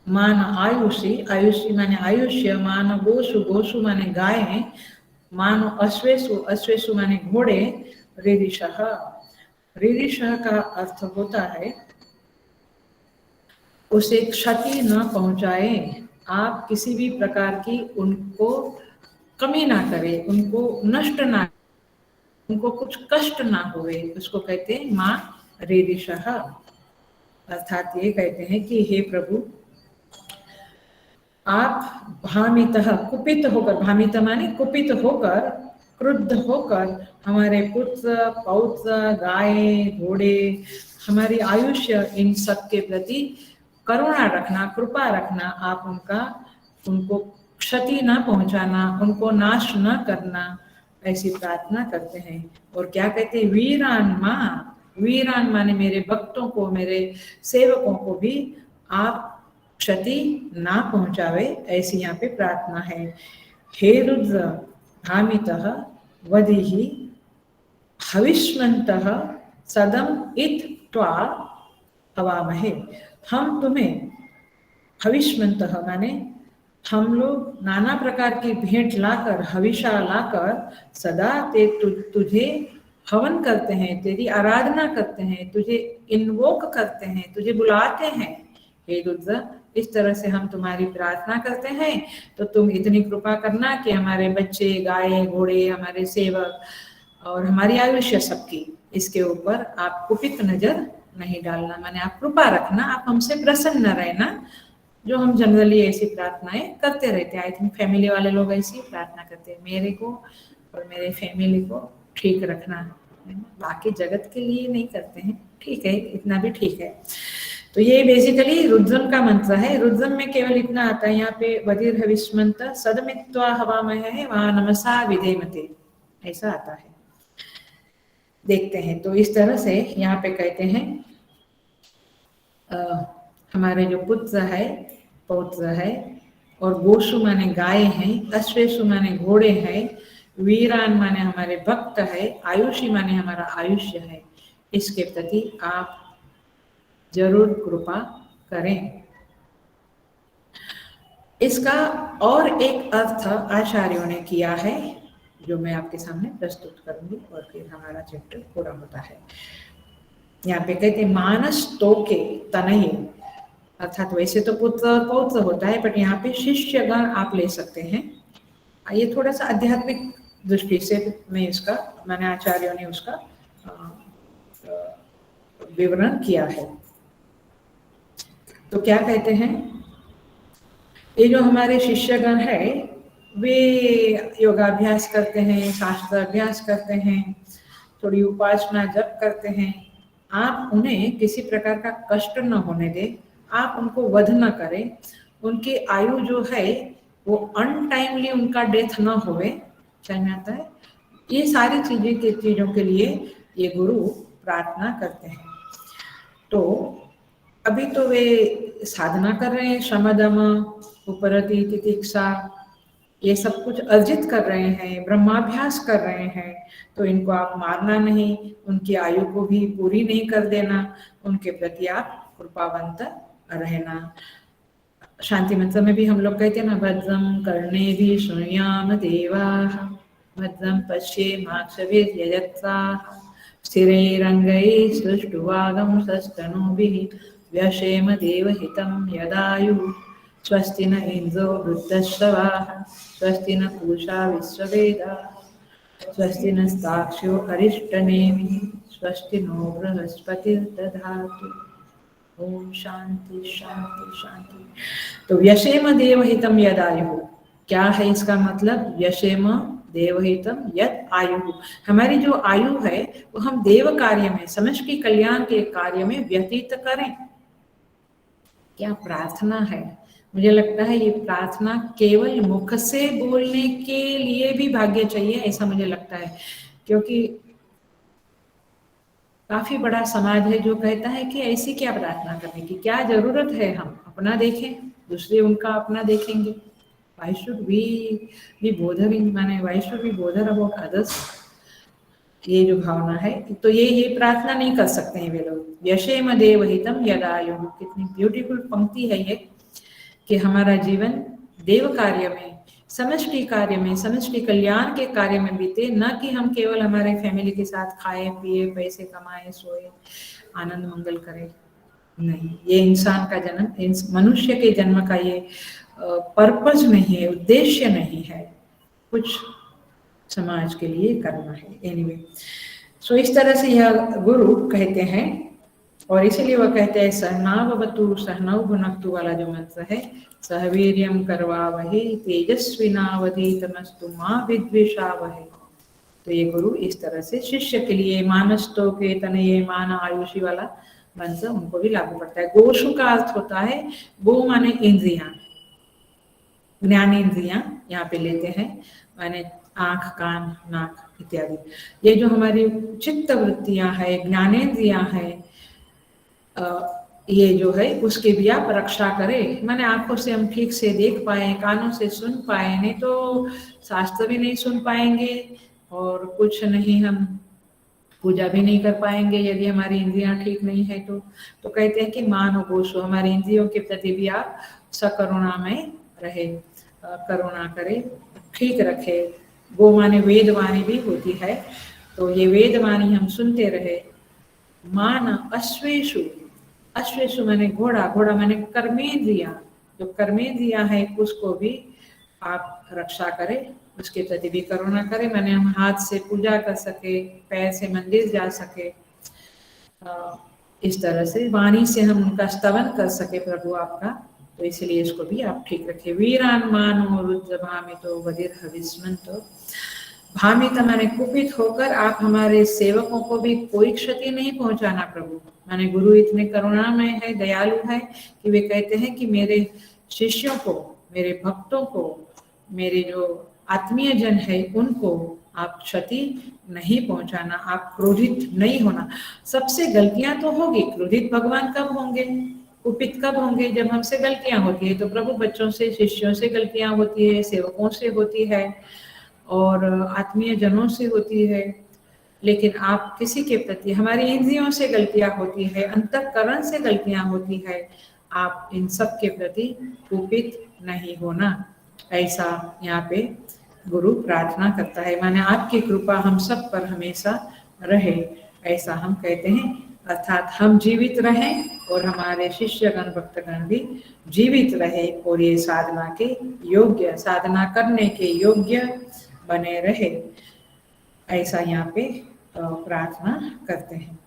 मान आयुषी, आयुषी माने आयुष्य, मान गोसु, गोसु माने गाय, मान अश्वेशु, अश्वेशु माने घोड़े, रीरिषः, रीरिषः का अर्थ होता है उसे क्षति न पहुंचाए, आप किसी भी प्रकार की उनको कमी ना करें, उनको नष्ट ना, उनको कुछ कष्ट ना हुए, उसको कहते हैं माँ रीरिषः। अर्थात ये कहते हैं कि हे प्रभु, आप भामितः, कुपित होकर, भामित माने कुपित होकर, क्रुद्ध होकर हमारे पुत्र पौत्र गाय घोड़े हमारी आयुष्य, इन सब के प्रति करुणा रखना, कृपा रखना, आप उनको क्षति ना पहुंचाना, उनको नाश न करना, ऐसी प्रार्थना करते हैं। और क्या कहते हैं, वीरान माँ, वीरान माने मेरे भक्तों को, मेरे सेवकों को भी आप क्षति ना पहुंचावे, ऐसी यहाँ पे प्रार्थना है। हे रुद्र धामितः वदिहि हविष्मन्तः सदम इत त्वा हवामहे, हम तुम्हें हविष्मन्तः माने हम लोग नाना प्रकार की भेंट लाकर, हविषा लाकर सदा तुझे हवन करते हैं, तेरी आराधना करते हैं, तुझे इन्वोक करते हैं, तुझे बुलाते हैं। हे रुद्र, इस तरह से हम तुम्हारी प्रार्थना करते हैं, तो तुम इतनी कृपा करना कि हमारे बच्चे गाय घोड़े, हमारे सेवक और हमारी आयुष्य सबकी, इसके ऊपर आप कुपित नजर नहीं डालना, माने आप कृपा रखना, आप हमसे प्रसन्न रहना। जो हम जनरली ऐसी प्रार्थनाएं करते रहते हैं, आई थिंक फैमिली वाले लोग ऐसी प्रार्थना करते हैं, मेरे को और मेरे फैमिली को ठीक रखना, बाकी जगत के लिए नहीं करते हैं, ठीक है, इतना भी ठीक है। तो ये बेसिकली रुद्रम का मंत्र है। रुद्रम में केवल इतना आता है, यहाँ पे वधिर हविष्मंत सदमित्वा हवामहे वहां नमसा विधेमते, ऐसा आता है। देखते हैं। तो इस तरह से यहाँ पे कहते हैं हमारे जो पुत्र है, पौत्र है, और गोशु माने गाय हैं, अश्वेशु माने घोड़े हैं, वीरान माने हमारे भक्त है, आयुषी माने हमारा आयुष्य है, इसके प्रति आप जरूर कृपा करें। इसका और एक अर्थ आचार्यों ने किया है जो मैं आपके सामने प्रस्तुत करूंगी और फिर हमारा चैप्टर पूरा होता है। यहाँ पे कहते मानस तोके तनये, अर्थात वैसे तो पुत्र और पौत्र होता है, बट यहाँ पे शिष्यगण आप ले सकते हैं। ये थोड़ा सा आध्यात्मिक दृष्टि से मैं इसका, मैंने आचार्यों ने उसका विवरण किया है। तो क्या कहते हैं, ये जो हमारे शिष्यगण है वे योगाभ्यास करते हैं, शास्त्र अभ्यास करते हैं, थोड़ी उपासना जप करते हैं। आप उन्हें किसी प्रकार का कष्ट न होने दें, आप उनको वध न करें, उनकी आयु जो है वो अनटाइमली उनका डेथ न होवे, समझ में आता है। ये सारी चीजों के लिए ये गुरु प्रार्थना करते हैं। तो अभी तो वे साधना कर रहे हैं, शमदम उपरति तितिक्षा ये सब कुछ अर्जित कर रहे हैं, ब्रह्माभ्यास कर रहे हैं। तो इनको आप मारना नहीं, उनकी आयु को भी पूरी नहीं कर देना, उनके प्रति आप कृपावंत रहना। शांति मंत्र में भी हम लोग कहते हैं ना, भद्रम कर्णे भी शृणुयाम देवाः, भद्रम पश्येमाक्षभिर्यजत्राः, स्थिरैरङ्गैः सुष्ठुवागं सस्तनूभिः, व्यशेम देवहितं यदायुः, स्वस्ति न इंद्रो वृद्धश्रवाः, स्वस्ति न पूषा विश्ववेदाः, स्वस्ति नस्ताक्ष्यो अरिष्टनेमिः, स्वस्ति नो बृहस्पतिर्दधातु। ओम शांति शांति शांति। तो व्यशेम देवहितम यद आयु, क्या है इसका मतलब? व्यशेम देवहितम यद आयु, हमारी जो आयु है वो हम देव कार्य में, समष्टि कल्याण के कार्य में व्यतीत करें। क्या प्रार्थना है। मुझे लगता है ये प्रार्थना केवल मुख से बोलने के लिए भी भाग्य चाहिए, ऐसा मुझे लगता है। क्योंकि काफी बड़ा समाज है जो कहता है कि ऐसी क्या प्रार्थना करने की, क्या जरूरत है, हम अपना देखें, दूसरे उनका अपना देखेंगे। Why should we be bothering, माने why should we bother about others, ये जो भावना है। तो ये प्रार्थना नहीं कर सकते हैं वे लोग। यशेम देवहितम यदायु, कितनी ब्यूटीफुल पंक्ति है ये, कि हमारा जीवन देव कार्य में, समष्टि कार्य में, समष्टि कल्याण के कार्य में बीते, न कि हम केवल हमारे फैमिली के साथ खाए पिए, पैसे कमाए, सोए, आनंद मंगल करें। नहीं, ये इंसान का जन्म, मनुष्य के जन्म का ये पर्पस नहीं है, उद्देश्य नहीं है, कुछ समाज के लिए करना है। एनीवे, सो इस तरह से यह गुरु कहते हैं, और इसीलिए वह कहते हैं सहनावतु सहनौ भुनक्तु वाला जो मंत्र है, सहवीर्यम करवावहे तेजस्विनावधीतमस्तु मा विद्विषावहे। तो ये गुरु इस तरह से शिष्य के लिए मानस्तो के तनये मान आयुषी वाला मंत्र उनको भी लागू पड़ता है। गोशु का अर्थ होता है, गो माने इंद्रियां, ज्ञानेन्द्रियां यहाँ पे लेते हैं, माने आंख, कान, नाक इत्यादि। ये जो हमारी चित्त वृत्तियां है, ज्ञानेन्द्रियां है, ये जो है उसकी भी आप रक्षा करें। माने आंखों से हम ठीक से देख पाए, कानों से सुन पाए, नहीं तो शास्त्र भी नहीं सुन पाएंगे और कुछ नहीं, हम पूजा भी नहीं कर पाएंगे यदि हमारी इंद्रियां ठीक नहीं है। तो कहते हैं कि मानो गोशो, हमारी इंद्रियों के प्रति भी आप सकरुणा में रहे, करुणा करे, ठीक रखे। गो माने वेदवाणी भी होती है, तो ये वेदवाणी हम सुनते रहे। मान अश्वेशु, अश्वेशु माने घोड़ा, घोड़ा माने कर्मेंद्रिया, जो कर्मेंद्रिया है उसको भी आप रक्षा करें, उसके प्रति भी करुणा करें। माने हम हाथ से पूजा कर सके, पैर से मंदिर जा सके, इस तरह से वाणी से हम उनका स्तवन कर सके प्रभु आपका, तो इसलिए इसको भी आप ठीक रखें। वीरान मानो रुद्र भामितो वधिर हविस्मन्तो, भामित माने कुपित होकर आप हमारे सेवकों को भी कोई क्षति नहीं पहुंचाना प्रभु। माने गुरु इतने करुणामय है, दयालु है कि वे कहते हैं कि मेरे शिष्यों को, मेरे भक्तों को, मेरे जो आत्मीय जन है उनको आप क्षति नहीं पहुंचाना, आप क्रोधित नहीं होना। सबसे गलतियां तो होगी, क्रोधित भगवान कब होंगे, कुपित कब होंगे, जब हमसे गलतियां होती है। तो प्रभु बच्चों से, शिष्यों से गलतियां होती है, सेवकों से होती है और आत्मीय जनों से होती है। लेकिन आप किसी के प्रति, हमारी इंद्रियों से गलतियां होती है, अंतःकरण से गलतियां होती है, आप इन सब के प्रति कुपित नहीं होना, ऐसा यहाँ पे गुरु प्रार्थना करता है। माने आपकी कृपा हम सब पर हमेशा रहे, ऐसा हम कहते हैं। अर्थात हम जीवित रहें और हमारे शिष्यगण भक्तगण भी जीवित रहे और ये साधना के योग्य, साधना करने के योग्य बने रहे, ऐसा यहाँ पे प्रार्थना करते हैं।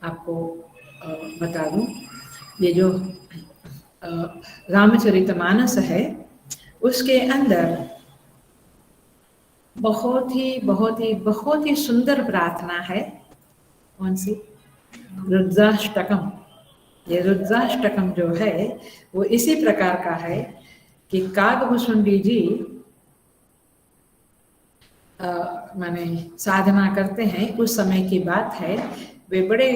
आपको बता दूं, ये जो रामचरितमानस है उसके अंदर बहुत ही सुंदर प्रार्थना है। कौन सी? रुद्राष्टकम। ये रुद्राष्टकम जो है वो इसी प्रकार का है कि कागभुसुंडी जी माने साधना करते हैं, उस समय की बात है। वे बड़े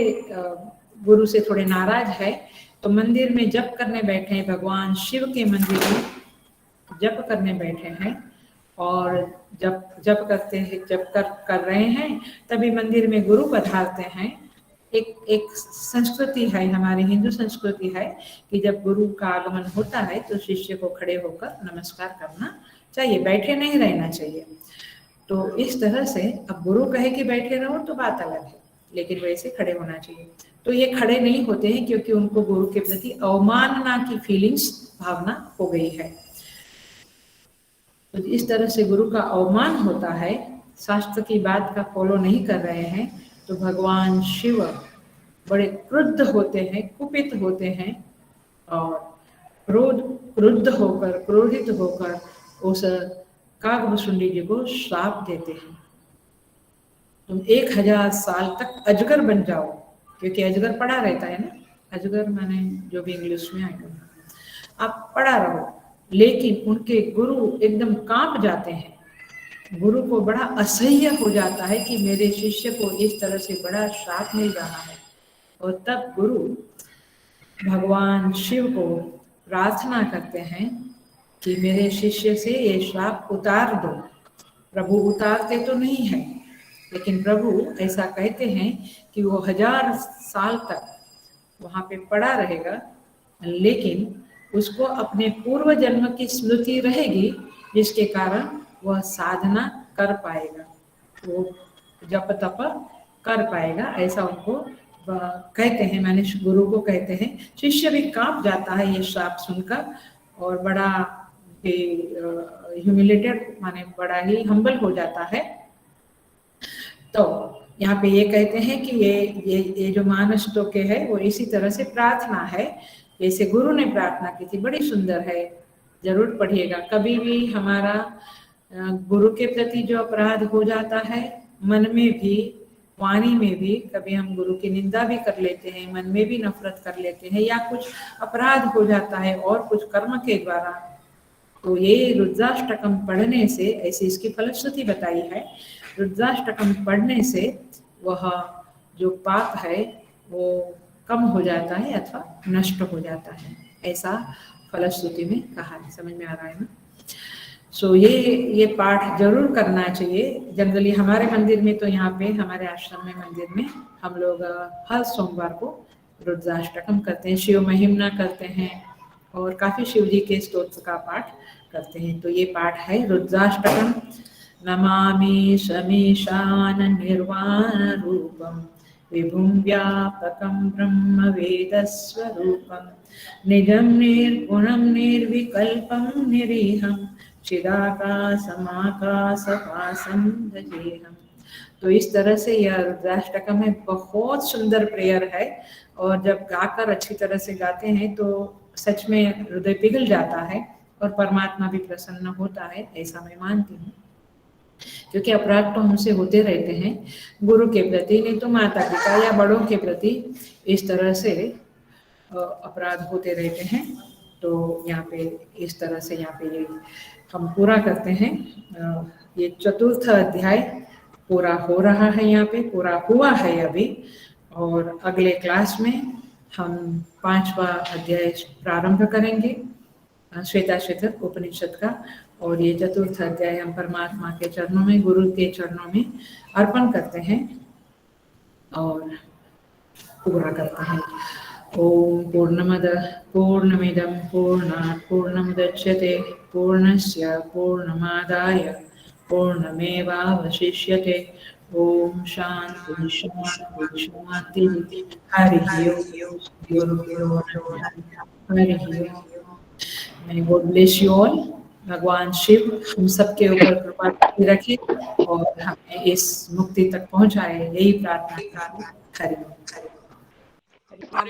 गुरु से थोड़े नाराज है, तो मंदिर में जप करने बैठे हैं, भगवान शिव के मंदिर में जप करने बैठे हैं और जप करते हैं, जप कर रहे हैं, तभी मंदिर में गुरु पधारते हैं। एक संस्कृति है, हमारी हिंदू संस्कृति है कि जब गुरु का आगमन होता है तो शिष्य को खड़े होकर नमस्कार करना चाहिए, बैठे नहीं रहना चाहिए। तो इस तरह से अब गुरु कहे कि बैठे रहो तो बात अलग है, लेकिन वैसे खड़े होना चाहिए। तो ये खड़े नहीं होते हैं क्योंकि उनको गुरु के प्रति अवमानना की फीलिंग्स, भावना हो गई है। तो इस तरह से गुरु का अवमान होता है, शास्त्र की बात का फॉलो नहीं कर रहे हैं, तो भगवान शिव बड़े क्रुद्ध होते हैं, कुपित होते हैं और क्रुद्ध होकर, क्रोधित होकर उस कागभुसुंडी जी को श्राप देते हैं, तुम 1000 साल तक अजगर बन जाओ। क्योंकि अजगर पड़ा रहता है ना, अजगर माने जो भी इंग्लिश में आएगा, आप पड़ा रहो। लेकिन उनके गुरु एकदम कांप जाते हैं, गुरु को बड़ा असह्य हो जाता है कि मेरे शिष्य को इस तरह से बड़ा श्राप मिल रहा है। और तब गुरु भगवान शिव को प्रार्थना करते हैं कि मेरे शिष्य से ये श्राप उतार दो। प्रभु उतारते तो नहीं है, लेकिन प्रभु ऐसा कहते हैं कि वो 1000 साल तक वहां पे पड़ा रहेगा, लेकिन उसको अपने पूर्व जन्म की स्मृति रहेगी, जिसके कारण वह साधना कर पाएगा, वो जप तप कर पाएगा, ऐसा उनको कहते हैं। मैंने गुरु को कहते हैं। शिष्य भी कांप जाता है ये श्राप सुनकर और बड़ा ह्यूमिलेटेड, माने बड़ा ही हम्बल हो जाता है। तो यहाँ पे ये कहते हैं कि ये जो मानस टोके है वो इसी तरह से प्रार्थना है, जैसे गुरु ने प्रार्थना की थी, बड़ी सुंदर है, जरूर पढ़िएगा। कभी भी हमारा गुरु के प्रति जो अपराध हो जाता है, मन में भी वाणी में भी, कभी हम गुरु की निंदा भी कर लेते हैं, मन में भी नफरत कर लेते हैं, या कुछ अपराध हो जाता है और कुछ कर्म के द्वारा, तो ये रुद्राष्टकम पढ़ने से, ऐसे इसकी फलश्रुति बताई है, रुद्राष्टकम पढ़ने से वह जो पाप है वो कम हो जाता है अथवा नष्ट हो जाता है, ऐसा फलश्रुति में कहा है। समझ में आ रहा है ना? सो ये पाठ जरूर करना चाहिए। जनरली हमारे मंदिर में, तो यहाँ पे हमारे आश्रम में, मंदिर में हम लोग हर सोमवार को रुद्राष्टकम करते हैं, शिव महिमना करते हैं और काफी शिव जी के स्तोत्र का पाठ करते हैं। तो ये पाठ है रुद्राष्टकम। नमामि शमीशान निर्वाण रूपम विभुं व्यापकं ब्रह्म वेदस्वरूपं निजं निर्गुणं निर्विकल्पं निरीहं चिदाकाशमाकाशवासं भजेहम्। तो इस तरह से यह रुद्राष्टकम है, बहुत सुंदर प्रेयर है और जब गाकर अच्छी तरह से गाते हैं तो सच में हृदय पिघल जाता है और परमात्मा भी प्रसन्न होता है, ऐसा मैं मानती हूँ। क्योंकि अपराध तो हमसे होते रहते हैं गुरु के प्रति, नहीं तो माता पिता या बड़ों के प्रति इस तरह से अपराध होते रहते हैं। तो यहाँ पे इस तरह से यहाँ पे ये हम पूरा करते हैं। ये चतुर्थ अध्याय पूरा हो रहा है, यहाँ पे पूरा हुआ है अभी, और अगले क्लास में हम 5वां अध्याय प्रारंभ करेंगे श्वेताश्वेतर उपनिषद का। और ये चतुर्थ अध्याय हम परमात्मा के चरणों में, गुरु के चरणों में अर्पण करते हैं और पूरा करते हैं। ओम पूर्णमदः पूर्णमिदं पूर्णात् पूर्णमुदच्यते पूर्णस्य पूर्णमादाय पूर्णमेवावशिष्यते। ओम शांति शांति शांति। हरि ओम। गुरुभ्यो नमः। हरि ओम। May God bless you all. भगवान शिव हम सबके ऊपर कृपा रखे और हमें इस मुक्ति तक पहुंचाए, यही प्रार्थना करते हैं। हरि ओम।